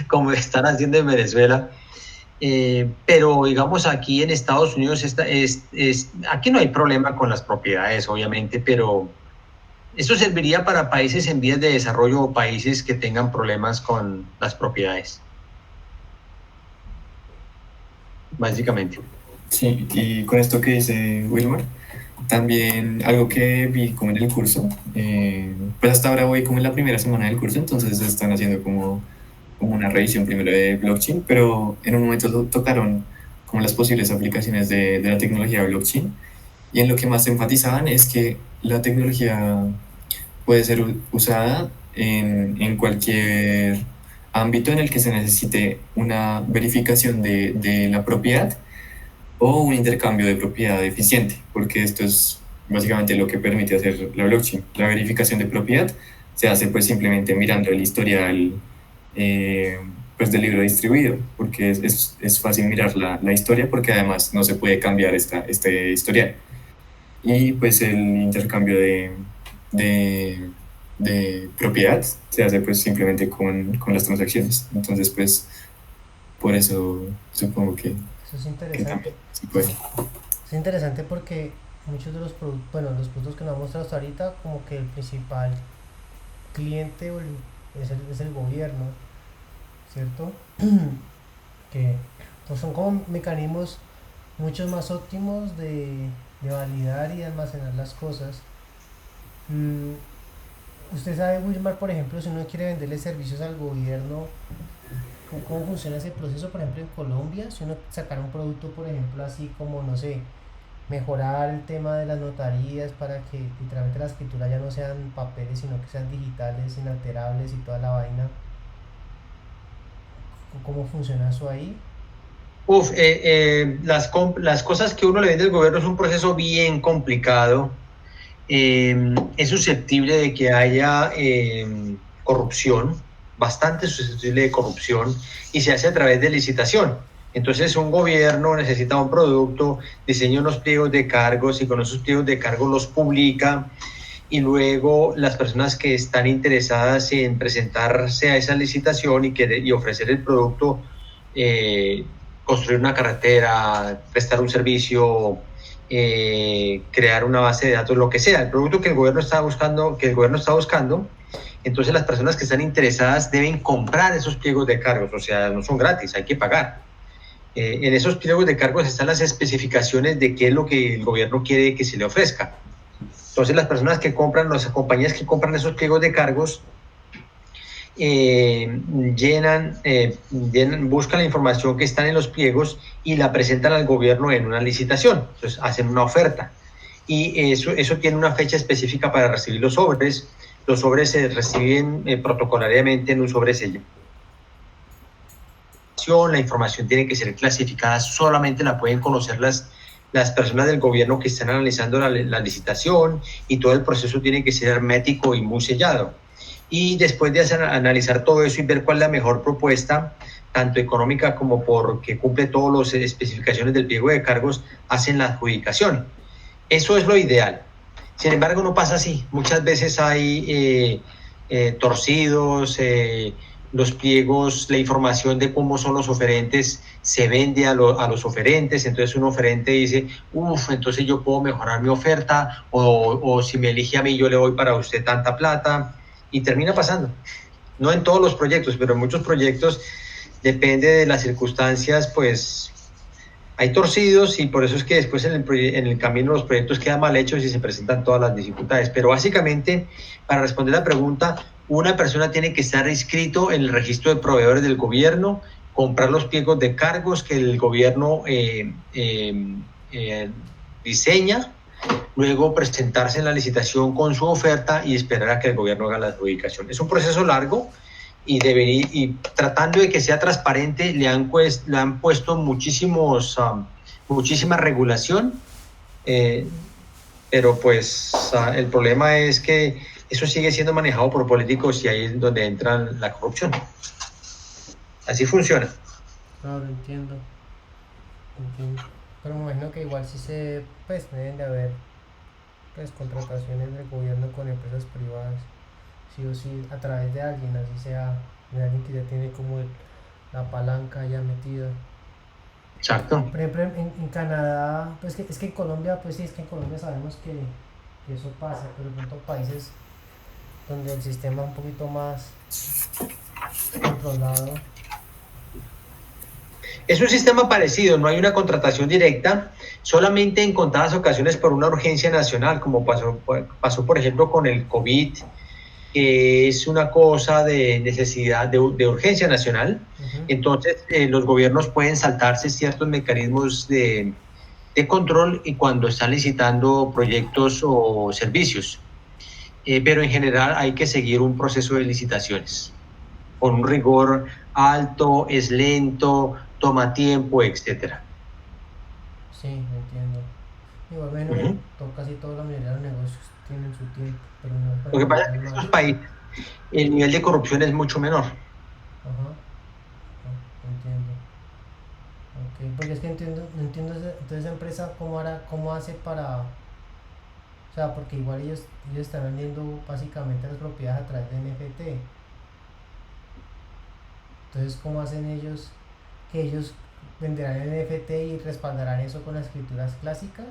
como están haciendo en Venezuela. Pero digamos aquí en Estados Unidos aquí no hay problema con las propiedades, obviamente, pero esto serviría para países en vías de desarrollo o países que tengan problemas con las propiedades. Básicamente. Sí, y con esto que dice Wilmar, también algo que vi como en el curso, pues hasta ahora voy como en la primera semana del curso, entonces están haciendo como una revisión primero de blockchain, pero en un momento tocaron como las posibles aplicaciones de la tecnología blockchain, y en lo que más se enfatizaban es que la tecnología puede ser usada en cualquier ámbito en el que se necesite una verificación de la propiedad o un intercambio de propiedad eficiente, porque esto es básicamente lo que permite hacer la blockchain. La verificación de propiedad se hace pues simplemente mirando el historial pues del libro distribuido, porque es fácil mirar la historia, porque además no se puede cambiar este historial. Y pues el intercambio de propiedad se hace pues simplemente con las transacciones. Entonces pues por eso supongo que Eso es interesante. se puede. Es interesante porque muchos de los productos, bueno, los productos que nos ha mostrado hasta ahorita, como que el principal cliente es el gobierno, ¿cierto? Que pues son como mecanismos mucho más óptimos de validar y de almacenar las cosas. Usted sabe, Wilmar, por ejemplo, si uno quiere venderle servicios al gobierno, ¿cómo funciona ese proceso? Por ejemplo, en Colombia, si uno sacara un producto, por ejemplo, así como, no sé, mejorar el tema de las notarías para que literalmente la escritura ya no sean papeles, sino que sean digitales, inalterables y toda la vaina. ¿Cómo funciona eso ahí? Las cosas que uno le vende al gobierno es un proceso bien complicado. Es susceptible de que haya corrupción, bastante susceptible de corrupción, y se hace a través de licitación. Entonces un gobierno necesita un producto, diseña unos pliegos de cargos y con esos pliegos de cargos los publica, y luego las personas que están interesadas en presentarse a esa licitación y ofrecer el producto, construir una carretera, prestar un servicio, crear una base de datos, lo que sea, el producto que el gobierno está buscando, entonces las personas que están interesadas deben comprar esos pliegos de cargos, o sea, no son gratis, hay que pagar. En esos pliegos de cargos están las especificaciones de qué es lo que el gobierno quiere que se le ofrezca. Entonces las personas que compran, las compañías que compran esos pliegos de cargos, buscan la información que está en los pliegos y la presentan al gobierno en una licitación. Entonces hacen una oferta y eso tiene una fecha específica para recibir los sobres. Los sobres se reciben protocolariamente en un sobresello. La información tiene que ser clasificada, solamente la pueden conocer las personas del gobierno que están analizando la licitación, y todo el proceso tiene que ser hermético y muy sellado. Y después de analizar todo eso y ver cuál es la mejor propuesta, tanto económica como porque cumple todas las especificaciones del pliego de cargos, hacen la adjudicación. Eso es lo ideal. Sin embargo, no pasa así. Muchas veces hay torcidos, los pliegos, la información de cómo son los oferentes se vende a los oferentes, entonces un oferente dice, entonces yo puedo mejorar mi oferta, o si me elige a mí yo le doy para usted tanta plata, y termina pasando. No en todos los proyectos, pero en muchos proyectos, depende de las circunstancias, pues hay torcidos, y por eso es que después en el camino los proyectos quedan mal hechos y se presentan todas las dificultades. Pero básicamente, para responder la pregunta, una persona tiene que estar inscrito en el registro de proveedores del gobierno, comprar los pliegos de cargos que el gobierno diseña, luego presentarse en la licitación con su oferta y esperar a que el gobierno haga la adjudicación. Es un proceso largo, y tratando de que sea transparente, le han puesto muchísima regulación, pero pues el problema es que eso sigue siendo manejado por políticos, y ahí es donde entra la corrupción. Así funciona. Claro, entiendo. Pero me imagino que igual sí pues deben de haber pues contrataciones del gobierno con empresas privadas, sí o sí, a través de alguien, así sea, de alguien que ya tiene como la palanca ya metida. Exacto. Por ejemplo, en Canadá, pues es que en Colombia, pues sí, es que en Colombia sabemos que eso pasa, pero en otros países donde el sistema es un poquito más controlado. Es un sistema parecido, no hay una contratación directa, solamente en contadas ocasiones por una urgencia nacional, como pasó por ejemplo con el COVID, que es una cosa de necesidad, de urgencia nacional. Entonces los gobiernos pueden saltarse ciertos mecanismos de control y cuando están licitando proyectos o servicios. Pero en general hay que seguir un proceso de licitaciones con un rigor alto, es lento, toma tiempo, etcétera. Sí, entiendo. Igual, bueno, casi toda la mayoría de los negocios tienen su tiempo, pero no. Lo que pasa es que en estos países el nivel de corrupción es mucho menor. Ajá, entiendo. Okay, porque es que no entiendo entonces esa empresa cómo hace para, o sea, porque igual ellos están vendiendo básicamente las propiedades a través de NFT. Entonces, ¿cómo hacen ellos que ellos venderán NFT y respaldarán eso con las escrituras clásicas?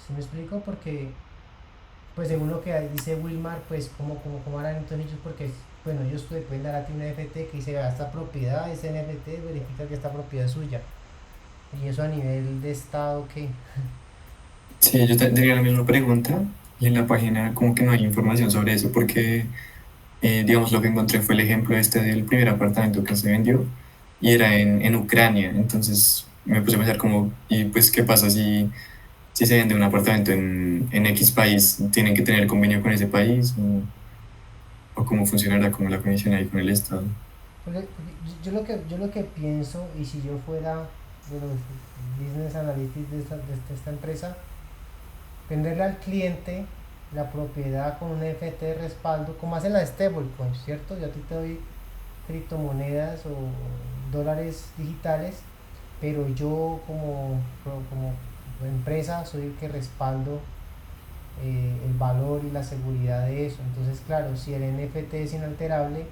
¿Sí me explico? Porque, pues según lo que dice Wilmar, pues ¿cómo harán entonces ellos? Porque, bueno, ellos pueden dar a ti un NFT que dice, esta propiedad, ese NFT verifica que esta propiedad es suya. Y eso a nivel de estado, ¿qué? Sí, yo tenía la misma pregunta, y en la página como que no hay información sobre eso, porque digamos, lo que encontré fue el ejemplo este del primer apartamento que se vendió, y era en Ucrania. Entonces me puse a pensar como, ¿y pues qué pasa si se vende un apartamento en X país? ¿Tienen que tener convenio con ese país? ¿O cómo funcionará como la comisión ahí con el Estado? Porque yo lo que pienso, y si yo fuera de los business analytics de esta empresa, venderle al cliente la propiedad con un NFT de respaldo, como hacen las stablecoins, ¿cierto? Yo a ti te doy criptomonedas o dólares digitales, pero yo como empresa soy el que respaldo el valor y la seguridad de eso. Entonces, claro, si el NFT es inalterable,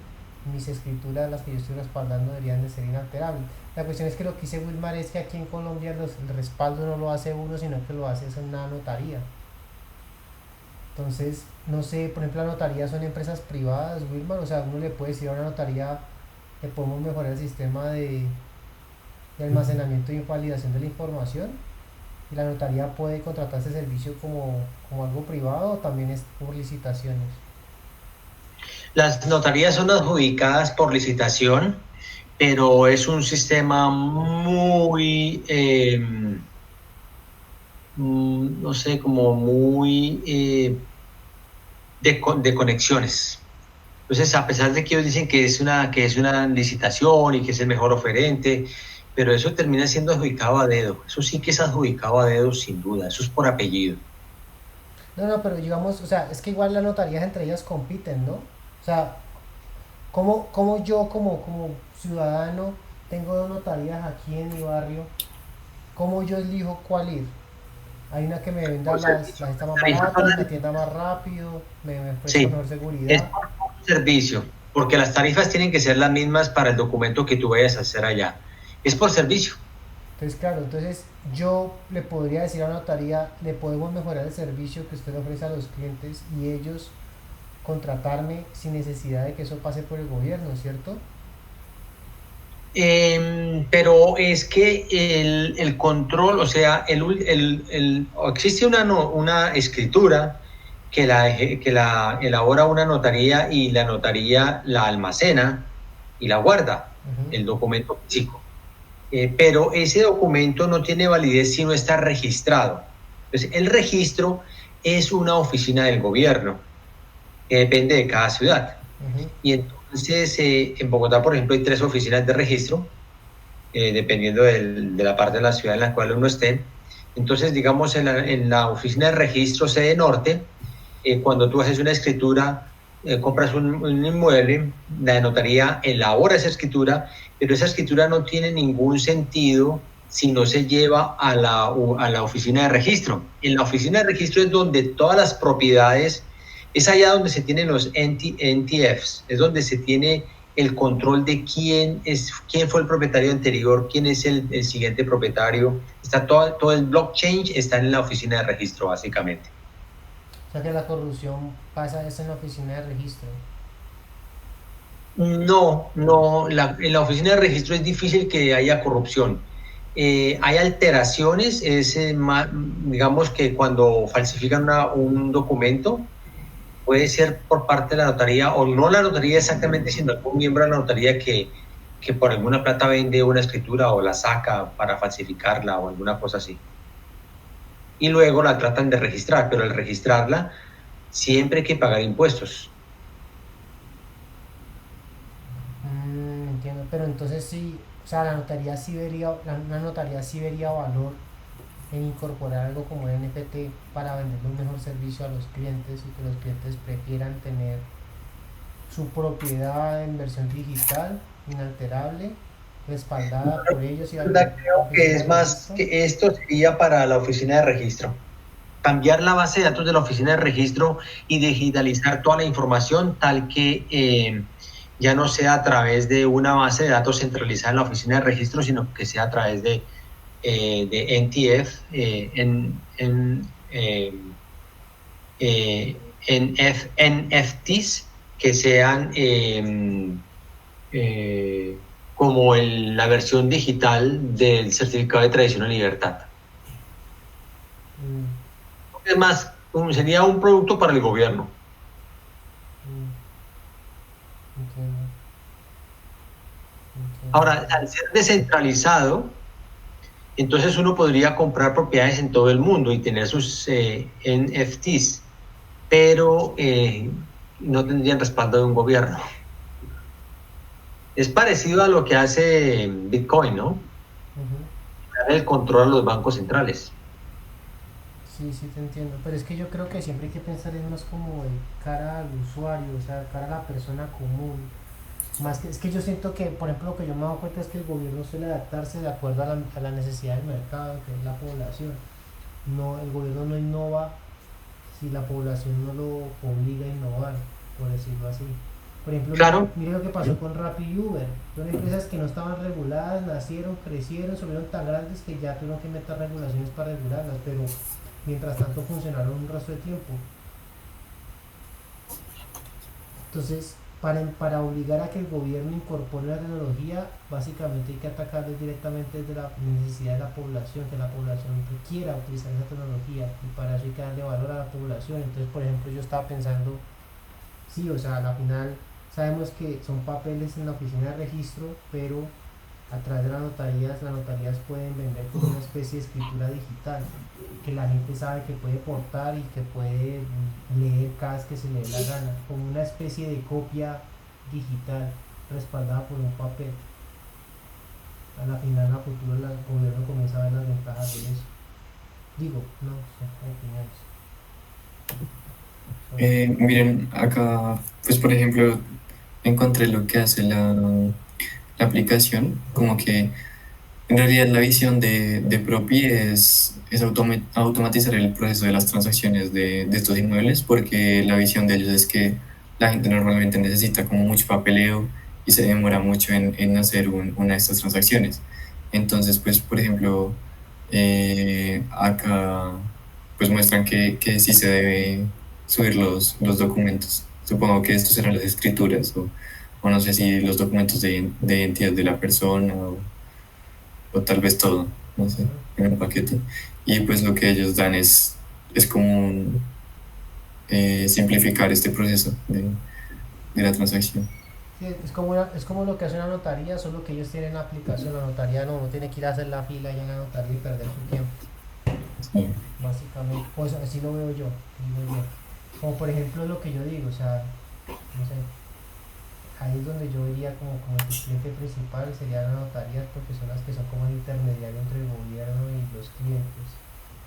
mis escrituras, las que yo estoy respaldando, deberían de ser inalterables. La cuestión es que lo que dice Wilmar es que aquí en Colombia el respaldo no lo hace uno, sino que lo hace en una notaría. Entonces, no sé, por ejemplo, las notarías son empresas privadas, Wilmar, o sea, uno le puede decir a una notaría que podemos mejorar el sistema de almacenamiento y validación de la información, y la notaría puede contratar ese servicio como algo privado, o también es por licitaciones. Las notarías son adjudicadas por licitación, pero es un sistema muy, no sé, como muy de conexiones. Entonces, a pesar de que ellos dicen que es una licitación y que es el mejor oferente, pero eso termina siendo adjudicado a dedo. Eso sí que es adjudicado a dedo, sin duda. Eso es por apellido. No, pero digamos, o sea, es que igual las notarías entre ellas compiten, ¿no? O sea, ¿cómo yo como ciudadano tengo dos notarías aquí en mi barrio? ¿Cómo yo elijo cuál ir? Hay una que me venda las está más baratas, me atienda más rápido, me ofrezca mejor seguridad. Es por servicio. porque las tarifas tienen que ser las mismas para el documento que tú vayas a hacer allá. Es por servicio. Entonces, claro, entonces yo le podría decir a la notaría, le podemos mejorar el servicio que usted le ofrece a los clientes y ellos contratarme sin necesidad de que eso pase por el gobierno, ¿cierto? Pero es que el control, o sea, existe una escritura que la elabora una notaría y la notaría la almacena y la guarda, el documento físico. Pero ese documento no tiene validez si no está registrado. Entonces, el registro es una oficina del gobierno, que depende de cada ciudad. Y entonces, en Bogotá, por ejemplo, hay 3 oficinas de registro, dependiendo de la parte de la ciudad en la cual uno esté. Entonces, digamos, en la oficina de registro sede norte, cuando tú haces una escritura, compras un inmueble, la notaría elabora esa escritura, pero esa escritura no tiene ningún sentido si no se lleva a la oficina de registro. En la oficina de registro es donde todas las propiedades, es allá donde se tienen los NTFs, es donde se tiene el control de quién fue el propietario anterior, quién es el siguiente propietario. Está todo el blockchain está en la oficina de registro, básicamente. O sea que la corrupción pasa eso en la oficina de registro. No, en la oficina de registro es difícil que haya corrupción. Hay alteraciones, digamos que cuando falsifican un documento, puede ser por parte de la notaría, o no la notaría exactamente, sino algún miembro de la notaría que por alguna plata vende una escritura o la saca para falsificarla o alguna cosa así. Y luego la tratan de registrar, pero al registrarla siempre hay que pagar impuestos. Entiendo, pero entonces sí, o sea, la notaría sí vería valor en incorporar algo como el NFT para vender un mejor servicio a los clientes y que los clientes prefieran tener su propiedad en versión digital, inalterable, respaldada por ellos y Creo que es más que esto sería para la oficina de registro. Cambiar la base de datos de la oficina de registro y digitalizar toda la información tal que ya no sea a través de una base de datos centralizada en la oficina de registro, sino que sea a través de NTF, NFTs, que sean como la versión digital del certificado de tradición y libertad. Es más, sería un producto para el gobierno. Ahora, al ser descentralizado, entonces uno podría comprar propiedades en todo el mundo y tener sus NFTs, pero no tendrían respaldo de un gobierno. Es parecido a lo que hace Bitcoin, ¿no? Dar el control a los bancos centrales. Sí, sí te entiendo, pero es que yo creo que siempre hay que pensar en más como de cara al usuario, o sea, cara a la persona común. Más que, es que yo siento que, por ejemplo, lo que yo me he dado cuenta es que el gobierno suele adaptarse de acuerdo a la necesidad del mercado, que es la población. No, el gobierno no innova si la población no lo obliga a innovar, por decirlo así. Por ejemplo, claro. Mire lo que pasó con Rappi y Uber. Son empresas que no estaban reguladas, nacieron, crecieron, se volvieron tan grandes que ya tuvieron que meter regulaciones para regularlas, pero mientras tanto funcionaron un resto de tiempo. Entonces, para obligar a que el gobierno incorpore la tecnología, básicamente hay que atacarles directamente desde la necesidad de la población, que la población quiera utilizar esa tecnología, y para eso hay que darle valor a la población. Entonces, por ejemplo, yo estaba pensando, sí, o sea, a la final sabemos que son papeles en la oficina de registro, pero a través de las notarías pueden vender como una especie de escritura digital, que la gente sabe que puede portar y que puede leer cada vez que se le dé la gana, como una especie de copia digital respaldada por un papel. A la final, a futuro, el gobierno comienza a ver las ventajas de eso. Digo, no sé, opiniones. Miren, acá, pues por ejemplo, encontré lo que hace la aplicación, como que en realidad la visión de Propi es automatizar el proceso de las transacciones de estos inmuebles, porque la visión de ellos es que la gente normalmente necesita como mucho papeleo y se demora mucho en hacer una de estas transacciones. Entonces, pues, por ejemplo, acá pues muestran que sí se debe subir los documentos. Supongo que estos serán las escrituras o no sé si los documentos de identidad de la persona o tal vez todo, no sé, en un paquete. Y pues lo que ellos dan es como simplificar este proceso de la transacción. Sí, es como lo que hace una notaría, solo que ellos tienen la aplicación. La notaría no tiene que ir a hacer la fila ya en la notaría y perder su tiempo, Sí. básicamente. Pues así lo veo yo, digo yo. Como por ejemplo lo que yo digo, o sea, no sé, ahí es donde yo diría como el cliente principal sería la notaría, porque son las que son como el intermediario entre el gobierno y los clientes.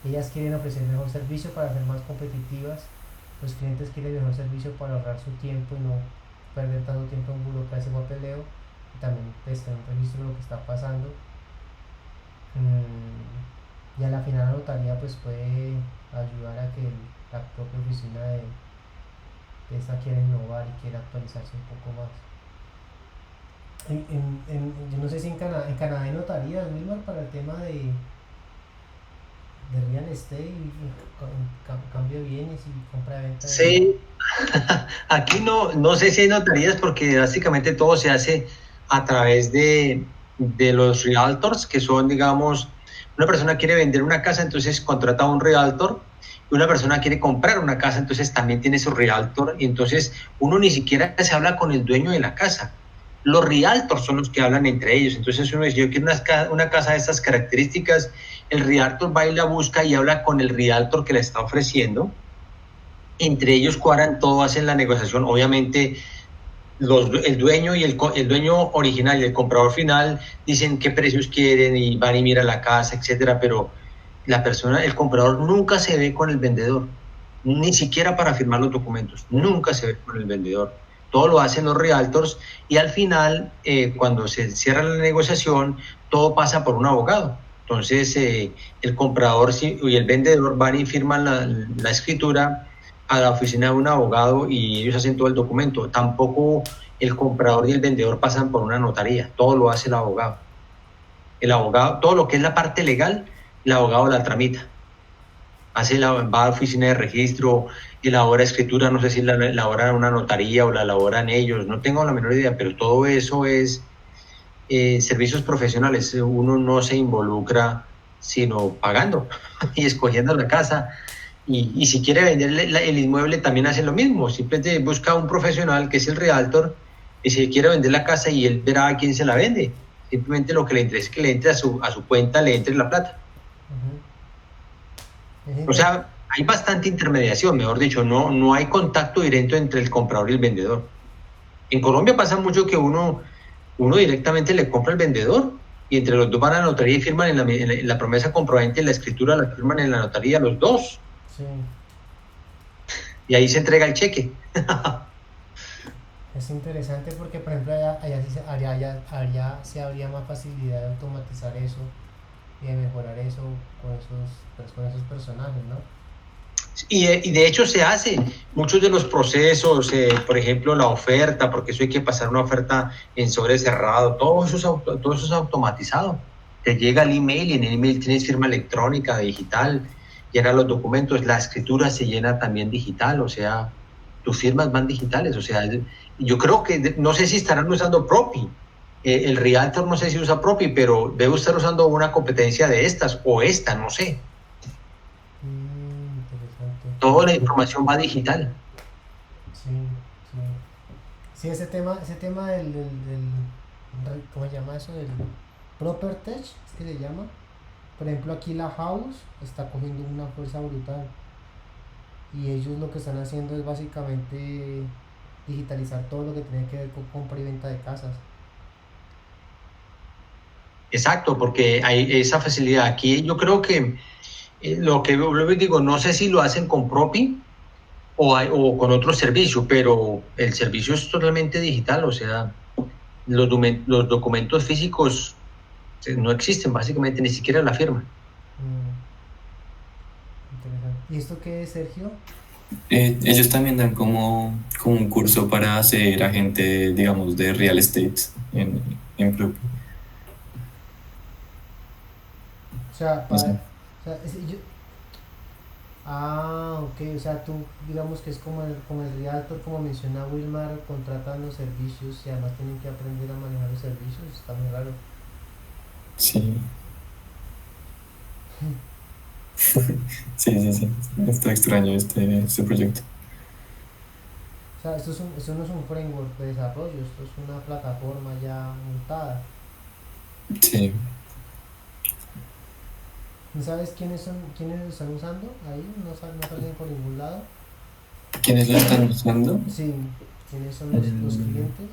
Ellas quieren ofrecer mejor servicio para ser más competitivas, los clientes quieren mejor servicio para ahorrar su tiempo y no perder tanto tiempo en burocracia y papeleo, y también pues, tener un registro de lo que está pasando. Y a la final la notaría pues puede ayudar a que la propia oficina de esta quiera innovar y quiera actualizarse un poco más. Yo no sé si en Canadá hay notarías, Wilmar, para el tema de real estate y cambio de bienes y compra de venta de bienes. Sí, aquí no sé si hay notarías porque básicamente todo se hace a través de los realtors, que son, digamos, una persona quiere vender una casa, entonces contrata a un realtor, y una persona quiere comprar una casa, entonces también tiene su realtor, y entonces uno ni siquiera se habla con el dueño de la casa. Los realtors son los que hablan entre ellos, entonces uno dice, yo quiero una casa de estas características, el realtor va y la busca y habla con el realtor que la está ofreciendo, entre ellos cuadran todo, hacen la negociación, obviamente el dueño y el dueño original y el comprador final dicen qué precios quieren y van y miran la casa, etcétera, pero la persona, el comprador nunca se ve con el vendedor, ni siquiera para firmar los documentos, nunca se ve con el vendedor. Todo lo hacen los realtors y al final, cuando se cierra la negociación, todo pasa por un abogado. Entonces, el comprador y el vendedor van y firman la escritura a la oficina de un abogado y ellos hacen todo el documento. Tampoco el comprador y el vendedor pasan por una notaría, todo lo hace el abogado. El abogado, todo lo que es la parte legal, el abogado la tramita. Va a la oficina de registro, elabora escritura, no sé si la elabora una notaría o la elaboran ellos, no tengo la menor idea, pero todo eso es servicios profesionales. Uno no se involucra sino pagando y escogiendo la casa. Y si quiere vender el inmueble también hace lo mismo, simplemente busca un profesional que es el realtor y si quiere vender la casa y él verá a quién se la vende. Simplemente lo que le interesa es que le entre a su cuenta, le entre la plata. O sea, hay bastante intermediación, mejor dicho, no hay contacto directo entre el comprador y el vendedor. En Colombia pasa mucho que uno directamente le compra al vendedor y entre los dos van a la notaría y firman en la promesa comprobante y la escritura la firman en la notaría los dos. Sí. Y ahí se entrega el cheque. Es interesante porque, por ejemplo, allá sí habría más facilidad de automatizar eso y de mejorar eso con esos personajes, ¿no? Y de hecho se hace. Muchos de los procesos, por ejemplo, la oferta, porque eso hay que pasar una oferta en sobre cerrado, todo eso es automatizado. Te llega el email y en el email tienes firma electrónica, digital, llenan los documentos, la escritura se llena también digital, o sea, tus firmas van digitales, o sea, yo creo que, no sé si estarán usando Propi, el Realtor no sé si usa Propi, pero debe estar usando una competencia de estas, o esta, no sé. Interesante. Toda la información va digital. Sí, sí. Sí, ese tema ¿cómo se llama eso? Del Proper Tech, es que se llama. Por ejemplo, aquí la House está cogiendo una fuerza brutal. Y ellos lo que están haciendo es básicamente digitalizar todo lo que tiene que ver con compra y venta de casas. Exacto, porque hay esa facilidad. Aquí yo creo que lo que digo, no sé si lo hacen con Propi o con otro servicio, pero el servicio es totalmente digital, o sea, los documentos físicos no existen, básicamente, ni siquiera la firma. Interesante. ¿Y esto qué es, Sergio? Ellos también dan como un curso para ser agente, digamos, de real estate en propio. O sea, Eso. o sea, ok, o sea, tú digamos que es como el realtor, como menciona Wilmar, contratan los servicios y además tienen que aprender a manejar los servicios, está muy raro. Sí, sí, sí, sí. Está extraño este proyecto. O sea, esto no es un framework de desarrollo, esto es una plataforma ya montada. Sí. ¿No sabes quiénes lo están usando ahí? No, no salen por ningún lado. ¿Quiénes lo están usando? Sí, ¿quiénes son los Mm, clientes?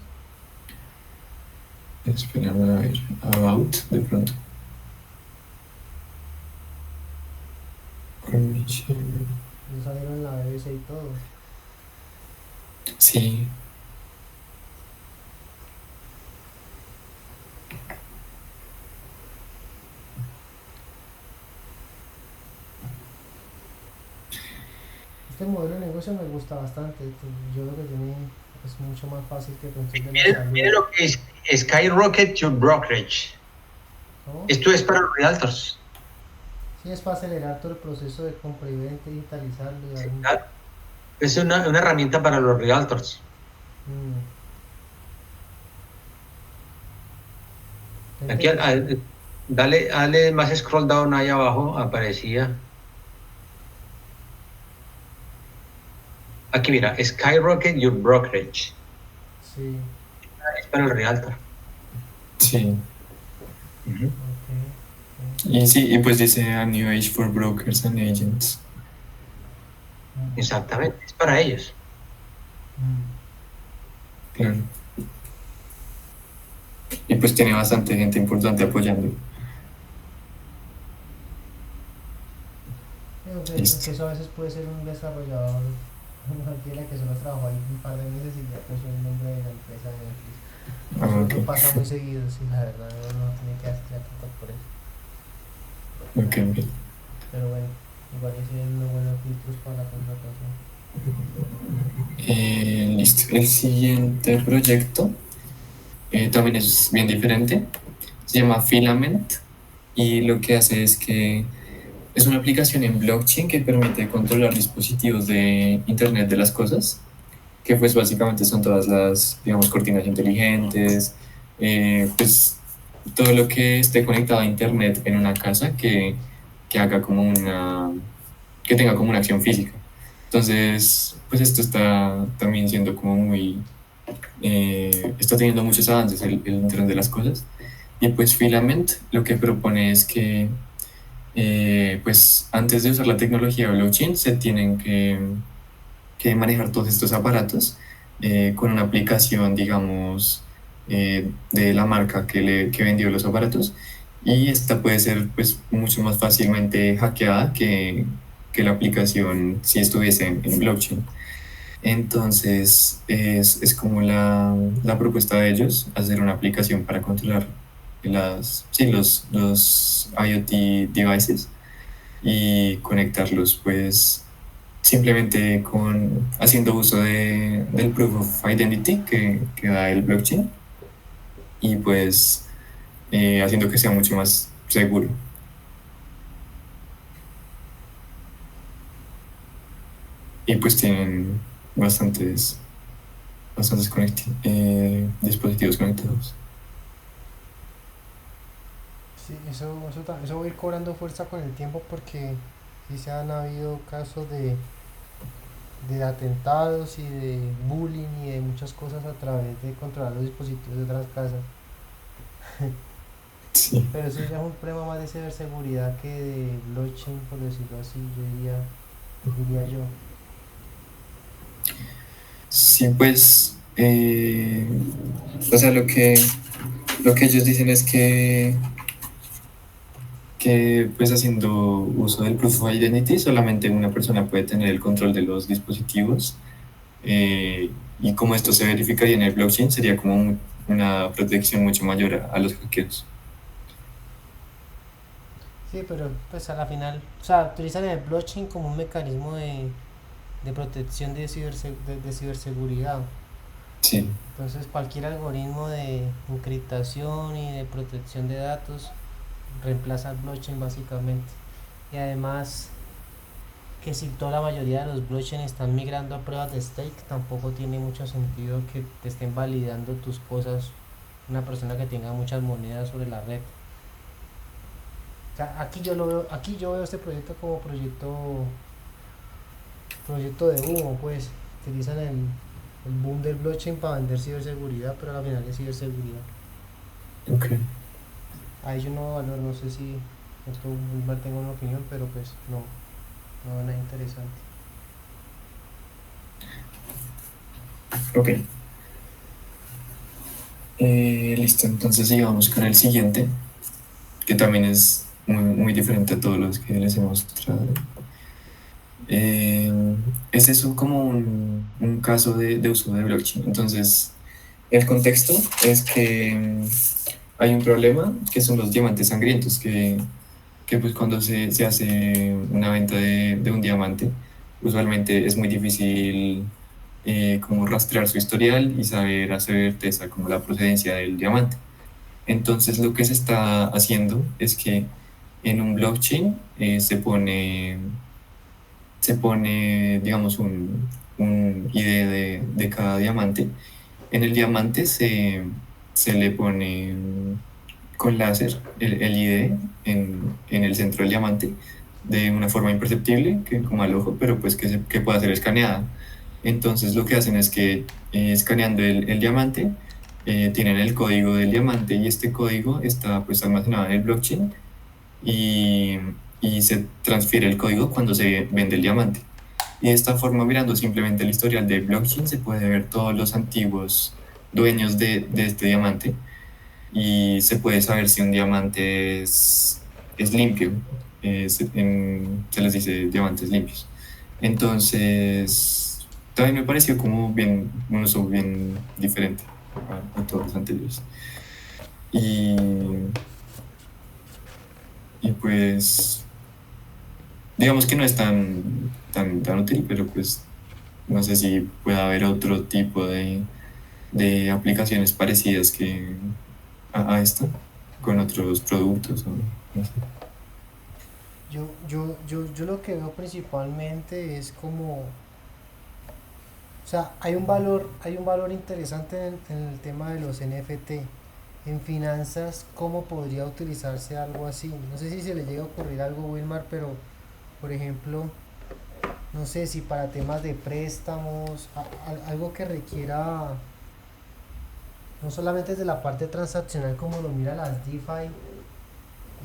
espérame a ver. About, de pronto. Permission. No salieron en la BBC y todo. Sí. Este modelo de negocio me gusta bastante. Yo creo que tiene, es mucho más fácil que pronto el de la Miren salud. lo que es Skyrocket Your Brokerage. ¿No? Esto es para los realtors. Sí, es para acelerar todo el proceso de compra y venta, digitalizarlo y dar un... ¿Verdad? Es una herramienta para los realtors. Mm, está Aquí, interesante. dale más scroll down ahí abajo, aparecía. Aquí mira, Skyrocket Your Brokerage. Sí, Es para el realtor. Sí. Ujú. ok. Y sí, y pues dice A New Age for Brokers and Agents. Mm, Exactamente, es para ellos. Claro. Y pues tiene bastante gente importante apoyando. que Listo. eso a veces puede ser un desarrollador, cualquiera que solo trabajó ahí un par de meses y ya puso el nombre de la empresa de Netflix. Ah, Eso ok. pasa muy seguido, sí, la verdad, no tiene que hacer tanto por eso. Ok, ok. Pero bueno, igual hicieron unos buenos filtros para la contratación. Listo. El siguiente proyecto también es bien diferente. Se llama Filament y lo que hace es que es una aplicación en blockchain que permite controlar dispositivos de Internet de las cosas, que pues básicamente son todas las, digamos, cortinas inteligentes, pues todo lo que esté conectado a Internet en una casa que haga como que tenga como una acción física. Entonces, pues esto está también siendo como está teniendo muchos avances el Internet de las cosas. Y pues Filament lo que propone es que, pues antes de usar la tecnología blockchain, se tienen que manejar todos estos aparatos con una aplicación, digamos, de la marca que vendió los aparatos. Y esta puede ser pues mucho más fácilmente hackeada que la aplicación si estuviese en blockchain. Entonces es como la propuesta de ellos, hacer una aplicación para controlar sí, los IoT devices y conectarlos pues simplemente haciendo uso del Proof of Identity que da el blockchain y pues haciendo que sea mucho más seguro. Y pues tienen bastantes, dispositivos conectados. Sí, eso va a ir cobrando fuerza con el tiempo porque sí se han habido casos de atentados y de bullying y de muchas cosas a través de controlar los dispositivos de otras casas. Sí, Pero eso ya es un problema más de ciberseguridad que de blockchain, por decirlo así, diría yo. sí pues, o sea, lo que ellos dicen es que pues haciendo uso del Proof of Identity solamente una persona puede tener el control de los dispositivos y como esto se verificaría en el blockchain sería como una protección mucho mayor a los hackeros. Sí, pero pues a la final, o sea, utilizan el blockchain como un mecanismo de protección de ciberseguridad. Sí, Entonces cualquier algoritmo de encriptación y de protección de datos reemplaza al blockchain básicamente. Y además que si toda la mayoría de los blockchain están migrando a pruebas de stake, tampoco tiene mucho sentido que te estén validando tus cosas una persona que tenga muchas monedas sobre la red. O sea, aquí yo veo este proyecto como proyecto de humo, pues utilizan el boom del blockchain para vender ciberseguridad, pero al final es ciberseguridad. ok. Ahí yo no valoro, no sé si esto Wilmar tenga una opinión, pero pues no veo nada interesante. Ok. Listo, entonces sigamos con el siguiente, que también es muy diferente a todos los que les he mostrado. Es eso como un caso de uso de blockchain. Entonces, el contexto es que hay un problema que son los diamantes sangrientos, que pues cuando se hace una venta de un diamante, usualmente es muy difícil como rastrear su historial y saber a certeza como la procedencia del diamante. Entonces lo que se está haciendo es que en un blockchain se pone, digamos, un ID de cada diamante. En el diamante se le pone con láser el ID en el centro del diamante de una forma imperceptible, que como al ojo, pero pues que pueda ser escaneada. Entonces lo que hacen es que escaneando el diamante, tienen el código del diamante y este código está pues almacenado en el blockchain y, y se transfiere el código cuando se vende el diamante. Y de esta forma, mirando simplemente el historial de blockchain, se puede ver todos los antiguos dueños de este diamante y se puede saber si un diamante es limpio. Se les dice diamantes limpios. Entonces, también me pareció como un uso bien diferente a todos los anteriores. Y pues, digamos que no es tan útil, pero pues no sé si puede haber otro tipo de aplicaciones parecidas a esta, con otros productos o no sé. Yo lo que veo principalmente es como, o sea, hay un valor interesante en el tema de los NFT. En finanzas, ¿cómo podría utilizarse algo así? No sé si se le llega a ocurrir algo, Wilmar, pero, por ejemplo, no sé si para temas de préstamos, algo que requiera, no solamente desde la parte transaccional como lo mira las DeFi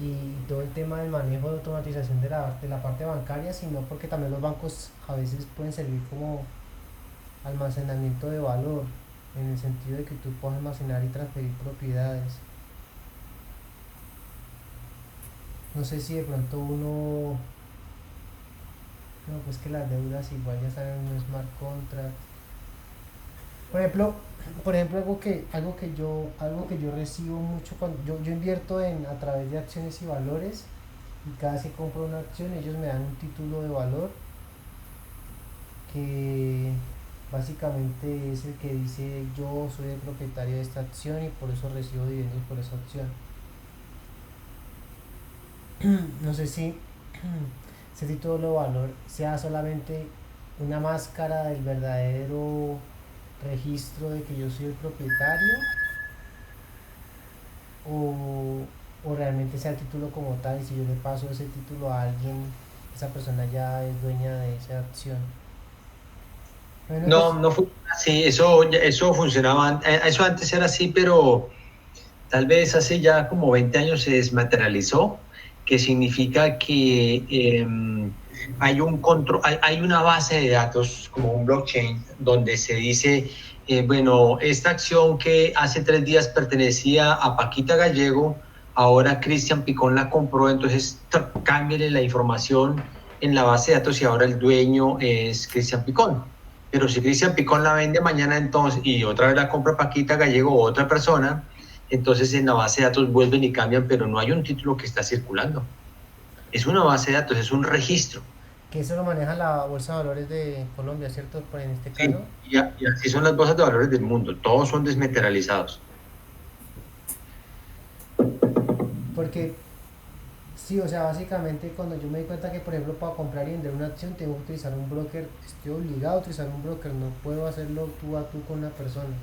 y todo el tema del manejo de automatización de la parte bancaria, sino porque también los bancos a veces pueden servir como almacenamiento de valor, en el sentido de que tú puedes almacenar y transferir propiedades. No sé si de pronto uno, no, pues que las deudas igual ya están en un smart contract. Por ejemplo, algo que yo recibo mucho cuando yo invierto a través de acciones y valores, y cada vez que compro una acción ellos me dan un título de valor que básicamente es el que dice yo soy el propietario de esta acción y por eso recibo dividendos por esa acción. No sé si ese título de valor sea solamente una máscara del verdadero registro de que yo soy el propietario o realmente sea el título como tal, y si yo le paso ese título a alguien, esa persona ya es dueña de esa acción. Bueno, No funciona así, eso funcionaba, eso antes era así, pero tal vez hace ya como 20 años se desmaterializó, que significa que hay un control, hay una base de datos como un blockchain donde se dice, bueno, esta acción que hace 3 días pertenecía a Paquita Gallego, ahora Cristian Picón la compró, entonces cámbiale la información en la base de datos y ahora el dueño es Cristian Picón. Pero si Cristian Picón la vende mañana entonces y otra vez la compra Paquita Gallego o otra persona, entonces en la base de datos vuelven y cambian, pero no hay un título que está circulando. Es una base de datos, es un registro. Que eso lo maneja la Bolsa de Valores de Colombia, ¿cierto? Pues en este Sí, caso. y así son las bolsas de valores del mundo, todos son desmaterializados. Porque sí, o sea, básicamente cuando yo me di cuenta que, por ejemplo, para comprar y vender una acción tengo que utilizar un broker, estoy obligado a utilizar un broker, no puedo hacerlo tú a tú con una persona.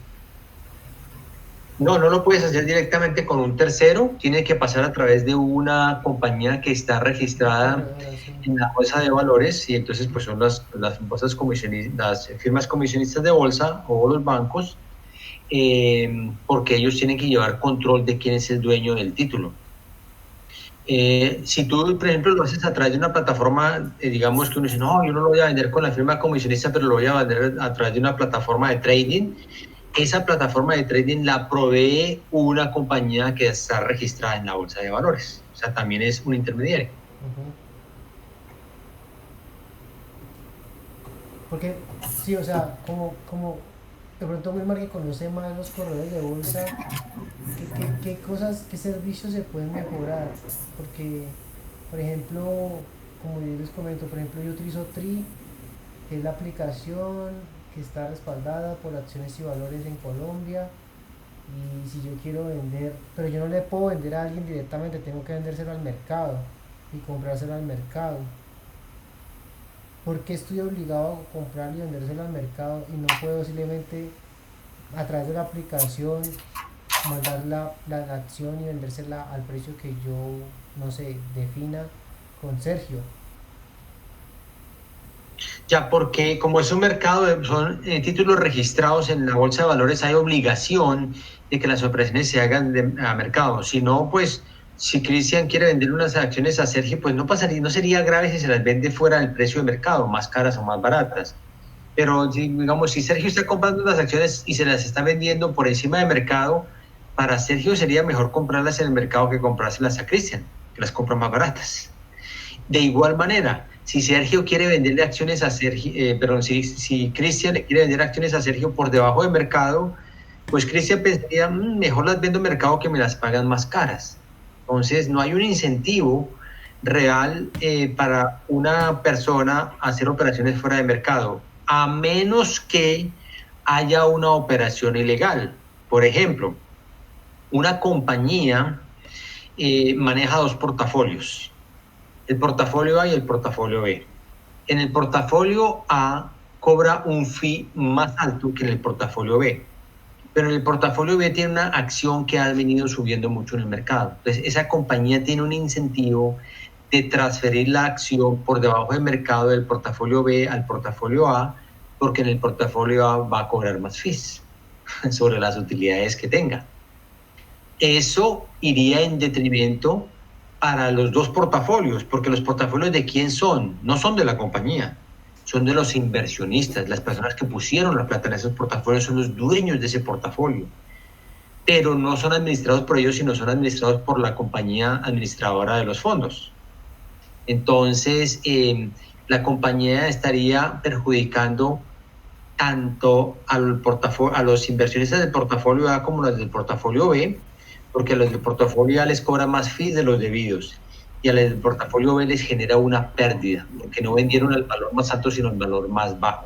No, no lo puedes hacer directamente con un tercero, tiene que pasar a través de una compañía que está registrada Corredor, así. en la bolsa de valores y entonces pues son las bolsas las firmas comisionistas de bolsa o los bancos, porque ellos tienen que llevar control de quién es el dueño del título. Si tú, por ejemplo, lo haces a través de una plataforma, digamos que uno dice, no, yo no lo voy a vender con la firma comisionista, pero lo voy a vender a través de una plataforma de trading. Esa plataforma de trading la provee una compañía que está registrada en la bolsa de valores. O sea, también es un intermediario. Ujú. Porque, sí, o sea, como de pronto Wilmar que conoce más los corredores de bolsa, ¿qué cosas, qué servicios se pueden mejorar? Porque, por ejemplo, como yo les comento, por ejemplo, yo utilizo TRI, que es la aplicación que está respaldada por Acciones y Valores en Colombia. Y si yo quiero vender, pero yo no le puedo vender a alguien directamente, tengo que vendérselo al mercado y comprárselo al mercado. ¿Por qué estoy obligado a comprarlo y vendérselo al mercado y no puedo simplemente a través de la aplicación mandar la acción y vendérsela al precio que yo, no sé, defina con Sergio? Ya, porque como es un mercado, son títulos registrados en la bolsa de valores, hay obligación de que las operaciones se hagan a mercado. Si no, pues, si Cristian quiere vender unas acciones a Sergio, pues no pasaría, no sería grave si se las vende fuera del precio de mercado, más caras o más baratas. Pero, digamos, si Sergio está comprando unas acciones y se las está vendiendo por encima de mercado, para Sergio sería mejor comprarlas en el mercado que comprárselas a Cristian, que las compra más baratas. De igual manera, si Sergio quiere venderle acciones a Sergio, perdón, si Cristian le quiere vender acciones a Sergio por debajo de mercado, pues Cristian pensaría, mejor las vendo en mercado que me las pagan más caras. Entonces, no hay un incentivo real para una persona hacer operaciones fuera de mercado, a menos que haya una operación ilegal. Por ejemplo, una compañía maneja dos portafolios, el portafolio A y el portafolio B. En el portafolio A cobra un fee más alto que en el portafolio B, pero en el portafolio B tiene una acción que ha venido subiendo mucho en el mercado. Entonces, esa compañía tiene un incentivo de transferir la acción por debajo del mercado del portafolio B al portafolio A, porque en el portafolio A va a cobrar más fees sobre las utilidades que tenga. Eso iría en detrimento para los dos portafolios, porque los portafolios de quién son, no son de la compañía, son de los inversionistas, las personas que pusieron la plata en esos portafolios son los dueños de ese portafolio, pero no son administrados por ellos, sino son administrados por la compañía administradora de los fondos. Entonces, la compañía estaría perjudicando tanto a los inversionistas del portafolio A como los del portafolio B, porque a los del portafolio A les cobra más fees de los debidos y a los del portafolio B les genera una pérdida, porque no vendieron el valor más alto, sino el valor más bajo.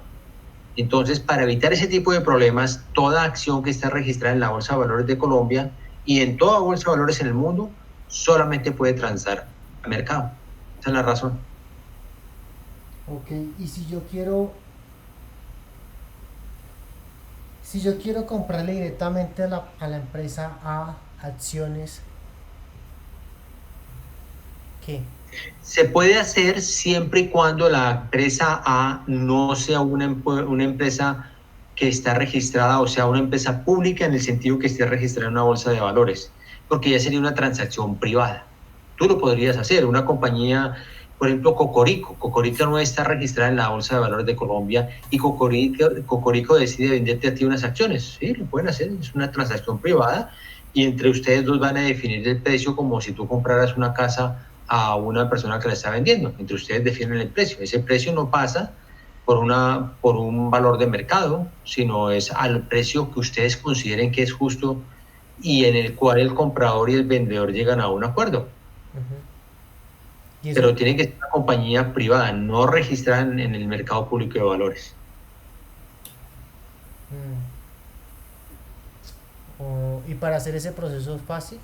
Entonces, para evitar ese tipo de problemas, toda acción que está registrada en la Bolsa de Valores de Colombia y en toda Bolsa de Valores en el mundo, solamente puede transar a mercado. Esa es la razón. Ok, y si yo quiero comprarle directamente a la empresa A acciones, ¿qué? Se puede hacer siempre y cuando la empresa A no sea una empresa que está registrada, o sea, una empresa pública en el sentido que esté registrada en una bolsa de valores, porque ya sería una transacción privada. Tú lo podrías hacer, una compañía, por ejemplo, Cocorico. Cocorico no está registrada en la bolsa de valores de Colombia y Cocorico decide venderte a ti unas acciones. Sí, lo pueden hacer, es una transacción privada y entre ustedes dos van a definir el precio como si tú compraras una casa a una persona que la está vendiendo. Entre ustedes definen el precio. Ese precio no pasa por un valor de mercado, sino es al precio que ustedes consideren que es justo y en el cual el comprador y el vendedor llegan a un acuerdo. Ujú. Y eso, pero tiene que ser una compañía privada, no registrada en el mercado público de valores. y para hacer ese proceso es fácil.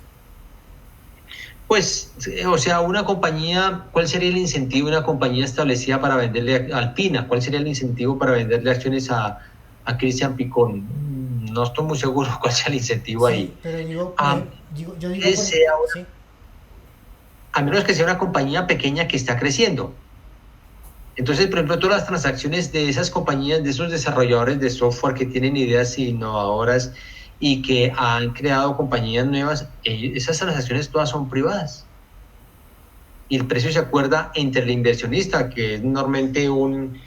Pues, o sea, una compañía, ¿cuál sería el incentivo de una compañía establecida para venderle a Alpina? ¿Cuál sería el incentivo para venderle acciones a Christian Picón? No estoy muy seguro cuál sea el incentivo Sí, ahí. pero digo, A, yo digo, que sea una- sí, a menos que sea una compañía pequeña que está creciendo. Entonces, por ejemplo, todas las transacciones de esas compañías, de esos desarrolladores de software que tienen ideas innovadoras y que han creado compañías nuevas, esas transacciones todas son privadas. Y el precio se acuerda entre el inversionista, que es normalmente un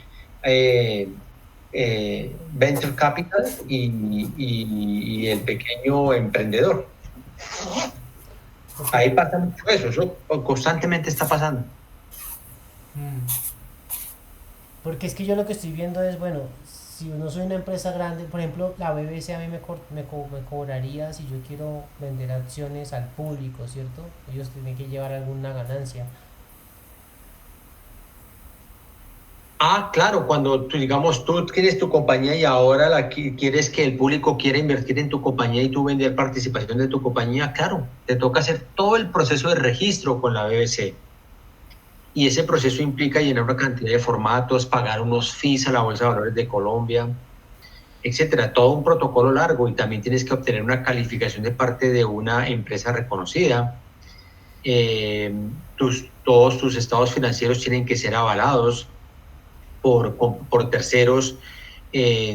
venture capital, y el pequeño emprendedor. ok. Ahí pasa mucho eso constantemente está pasando. Mm. Porque es que yo lo que estoy viendo es, bueno, si no soy una empresa grande, por ejemplo, la BBC a mí me cobraría si yo quiero vender acciones al público, ¿cierto? Ellos tienen que llevar alguna ganancia. Claro, cuando tú, digamos, tú tienes tu compañía y ahora quieres que el público quiera invertir en tu compañía y tú vender participación de tu compañía, claro, te toca hacer todo el proceso de registro con la BBC. Y ese proceso implica llenar una cantidad de formatos, pagar unos fees a la Bolsa de Valores de Colombia, etcétera. Todo un protocolo largo, y también tienes que obtener una calificación de parte de una empresa reconocida. Todos tus estados financieros tienen que ser avalados por terceros,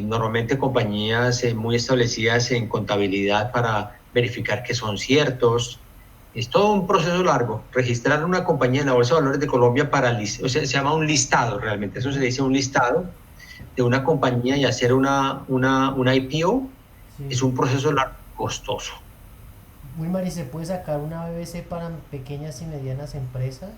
normalmente compañías muy establecidas en contabilidad para verificar que son ciertos. Es todo un proceso largo. Registrar una compañía en la Bolsa de Valores de Colombia o sea, se llama un listado realmente, eso se le dice un listado de una compañía, y hacer una IPO Sí. es un proceso largo y costoso. Wilmar, ¿y se puede sacar una BBC para pequeñas y medianas empresas?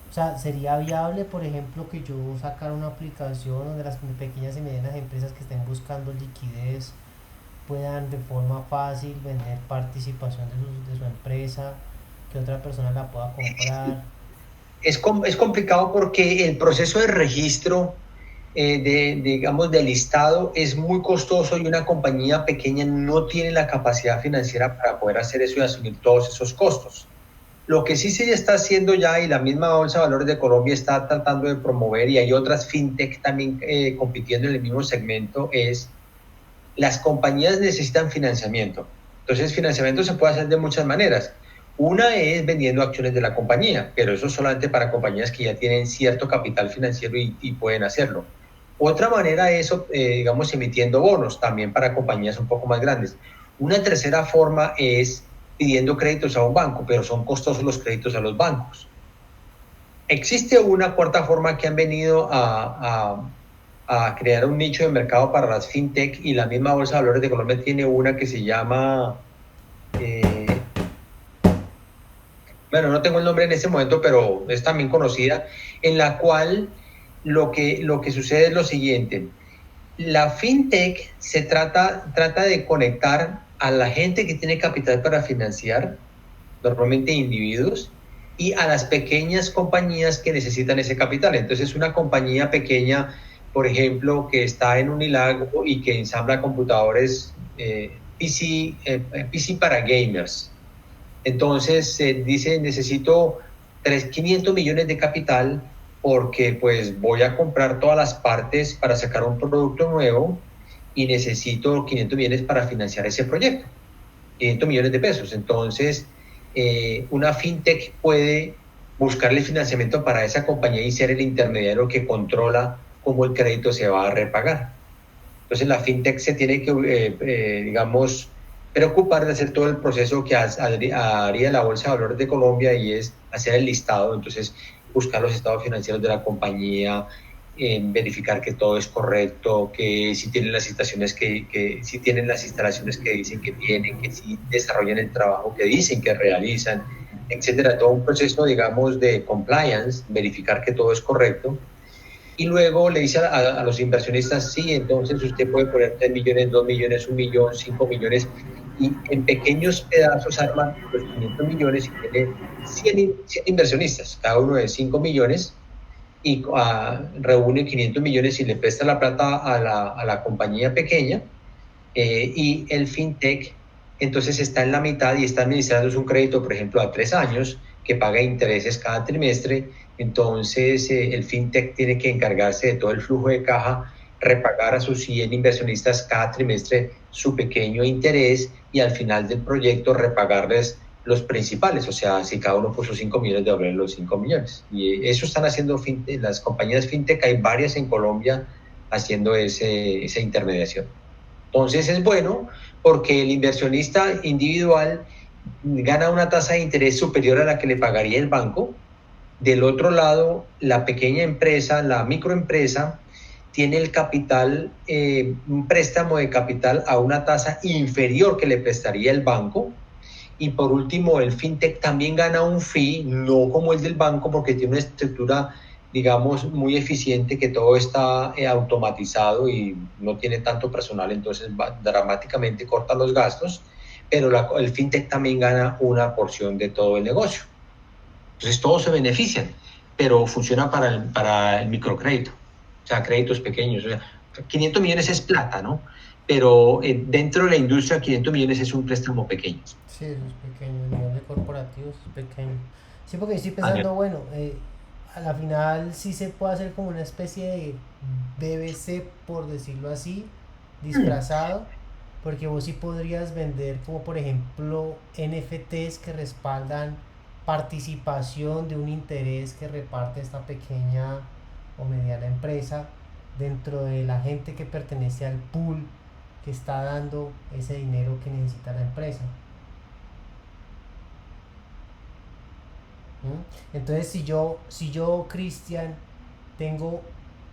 O sea, ¿sería viable, por ejemplo, que yo sacara una aplicación donde las pequeñas y medianas empresas que estén buscando liquidez puedan de forma fácil vender participación de su empresa, que otra persona la pueda comprar? Es complicado porque el proceso de registro, digamos, del listado es muy costoso, y una compañía pequeña no tiene la capacidad financiera para poder hacer eso y asumir todos esos costos. Lo que sí se está haciendo ya, y la misma Bolsa de Valores de Colombia está tratando de promover, y hay otras fintech también compitiendo en el mismo segmento, es las compañías necesitan financiamiento. Entonces, financiamiento se puede hacer de muchas maneras. Una es vendiendo acciones de la compañía, pero eso es solamente para compañías que ya tienen cierto capital financiero y pueden hacerlo. Otra manera es, digamos, emitiendo bonos, también para compañías un poco más grandes. Una tercera forma es pidiendo créditos a un banco, pero son costosos los créditos a los bancos. Existe una cuarta forma que han venido a crear un nicho de mercado para las fintech, y la misma Bolsa de Valores de Colombia tiene una que se llama, bueno, no tengo el nombre en este momento, pero es también conocida, en la cual lo que sucede es lo siguiente. La fintech trata de conectar a la gente que tiene capital para financiar, normalmente individuos, y a las pequeñas compañías que necesitan ese capital. Entonces, una compañía pequeña, por ejemplo, que está en Unilago y que ensambla computadores PC para gamers. Entonces, dice, necesito 500 millones de capital, porque pues voy a comprar todas las partes para sacar un producto nuevo, y necesito 500 millones para financiar ese proyecto, 500 millones de pesos. Entonces, una fintech puede buscarle financiamiento para esa compañía y ser el intermediario que controla cómo el crédito se va a repagar. Entonces, la fintech se tiene que, digamos, preocupar de hacer todo el proceso que haría la Bolsa de Valores de Colombia, y es hacer el listado. Entonces, buscar los estados financieros de la compañía, verificar que todo es correcto, que si tienen las instalaciones si tienen las instalaciones que dicen que tienen, que si desarrollan el trabajo que dicen que realizan, etcétera. Todo un proceso, digamos, de compliance, verificar que todo es correcto. Y luego le dice a los inversionistas, sí, entonces usted puede poner 3 millones, 2 millones, 1 millón, 5 millones, y en pequeños pedazos arma los 500 millones y tiene 100 inversionistas, cada uno de 5 millones, y reúne 500 millones y le presta la plata a la compañía pequeña, y el fintech entonces está en la mitad y está administrando un crédito, por ejemplo, a 3 años, que paga intereses cada trimestre. Entonces el fintech tiene que encargarse de todo el flujo de caja, repagar a sus 100 inversionistas cada trimestre su pequeño interés y al final del proyecto repagarles los principales, o sea, si cada uno puso 5 millones de dólares, los 5 millones. Y eso están haciendo las compañías fintech, hay varias en Colombia haciendo esa intermediación. Entonces es bueno porque el inversionista individual gana una tasa de interés superior a la que le pagaría el banco. Del otro lado, la pequeña empresa, la microempresa, tiene el capital, un préstamo de capital a una tasa inferior que le prestaría el banco. Y por último, el fintech también gana un fee, no como el del banco, porque tiene una estructura, digamos, muy eficiente, que todo está automatizado y no tiene tanto personal, entonces dramáticamente corta los gastos, pero el fintech también gana una porción de todo el negocio. Entonces todos se benefician, pero funciona para el microcrédito, o sea, créditos pequeños. O sea, 500 millones es plata, ¿no? Pero dentro de la industria 500 millones es un préstamo pequeño. Sí, eso es pequeño, el nivel de corporativos es pequeño. Sí, porque estoy pensando, bueno, a la final sí se puede hacer como una especie de BBC, por decirlo así, disfrazado, porque vos sí podrías vender como por ejemplo NFTs que respaldan participación de un interés que reparte esta pequeña o mediana empresa dentro de la gente que pertenece al pool que está dando ese dinero que necesita la empresa. Entonces si yo Cristian, tengo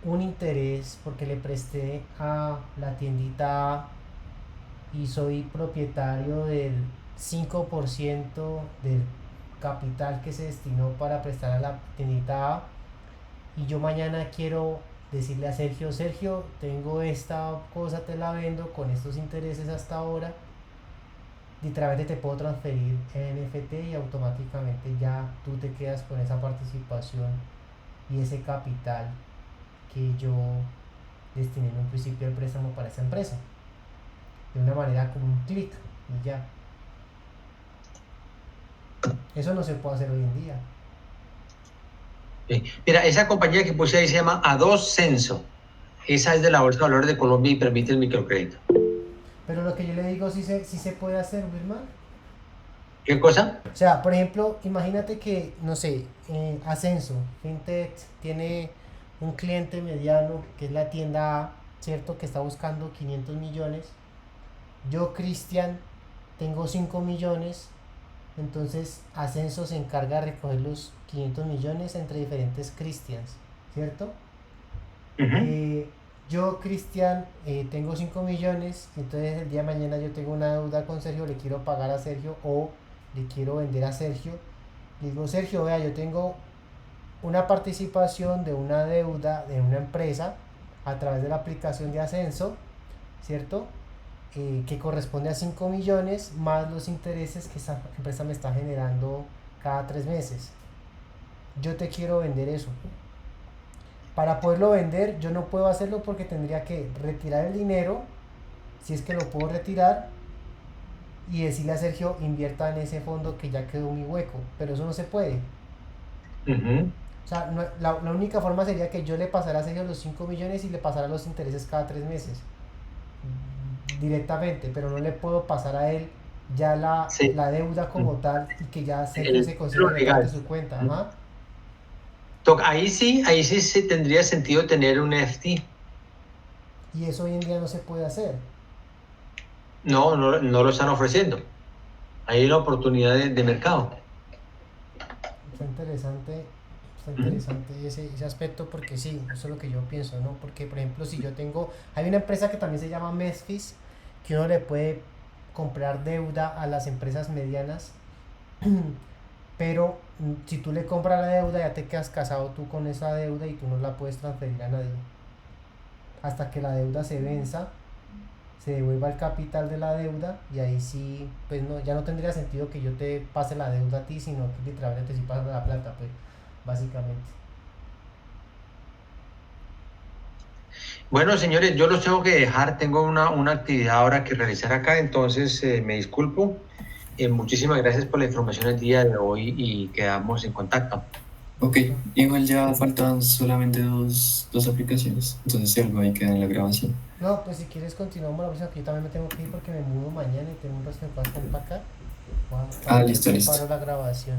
un interés porque le presté a la tiendita A y soy propietario del 5% del capital que se destinó para prestar a la tiendita A, y yo mañana quiero decirle a Sergio, Sergio, tengo esta cosa, te la vendo con estos intereses hasta ahora, literalmente te puedo transferir en NFT y automáticamente ya tú te quedas con esa participación y ese capital que yo destiné en un principio al préstamo para esa empresa, de una manera como un clic y ya. Eso no se puede hacer hoy en día. Mira, esa compañía que puse ahí se llama A2 Censo. Esa es de la Bolsa de Valores de Colombia y permite el microcrédito. Pero lo que yo le digo sí se puede hacer, Wilmar. ¿Qué cosa? O sea, por ejemplo, imagínate que, no sé, Ascenso, FinTech, tiene un cliente mediano que es la tienda A, ¿cierto? Que está buscando 500 millones. Yo, Cristian, tengo 5 millones. Entonces, Ascenso se encarga de recoger los 500 millones entre diferentes Cristians, ¿cierto? Yo, Cristian, tengo 5 millones, entonces el día de mañana yo tengo una deuda con Sergio, le quiero pagar a Sergio o le quiero vender a Sergio. Le digo, Sergio, vea, yo tengo una participación de una deuda de una empresa a través de la aplicación de Ascenso, ¿cierto? Que corresponde a 5 millones más los intereses que esa empresa me está generando cada 3 meses. Yo te quiero vender eso. Para poderlo vender, yo no puedo hacerlo porque tendría que retirar el dinero, si es que lo puedo retirar, y decirle a Sergio, invierta en ese fondo que ya quedó mi hueco. Pero eso no se puede. O sea, no, la única forma sería que yo le pasara a Sergio los 5 millones y le pasara los intereses cada 3 meses. Directamente, pero no le puedo pasar a él ya la deuda como tal y que ya Sergio se consiga de su cuenta. Ajá. Ahí sí tendría sentido tener un NFT. Y eso hoy en día no se puede hacer. No lo están ofreciendo. Hay una oportunidad de mercado. Está interesante ese aspecto, porque sí, eso es lo que yo pienso, ¿no? Porque, por ejemplo, si yo hay una empresa que también se llama Mesfis, que uno le puede comprar deuda a las empresas medianas, pero si tú le compras la deuda ya te quedas casado tú con esa deuda y tú no la puedes transferir a nadie hasta que la deuda se venza se devuelva el capital de la deuda y ahí sí, pues no, ya no tendría sentido que yo te pase la deuda a ti, sino que literalmente te estoy pasando la plata, pues, básicamente. Bueno, señores, yo los tengo que dejar. Tengo una actividad ahora que realizar acá, entonces me disculpo. Muchísimas gracias por la información el día de hoy y quedamos en contacto. Ok, igual ya faltan solamente dos aplicaciones, entonces si algo ahí queda en la grabación. No, pues si quieres continuamos la próxima, que yo también me tengo que ir porque me mudo mañana y tengo un resto de cosas que empacar. Listo, listo. Paro la grabación.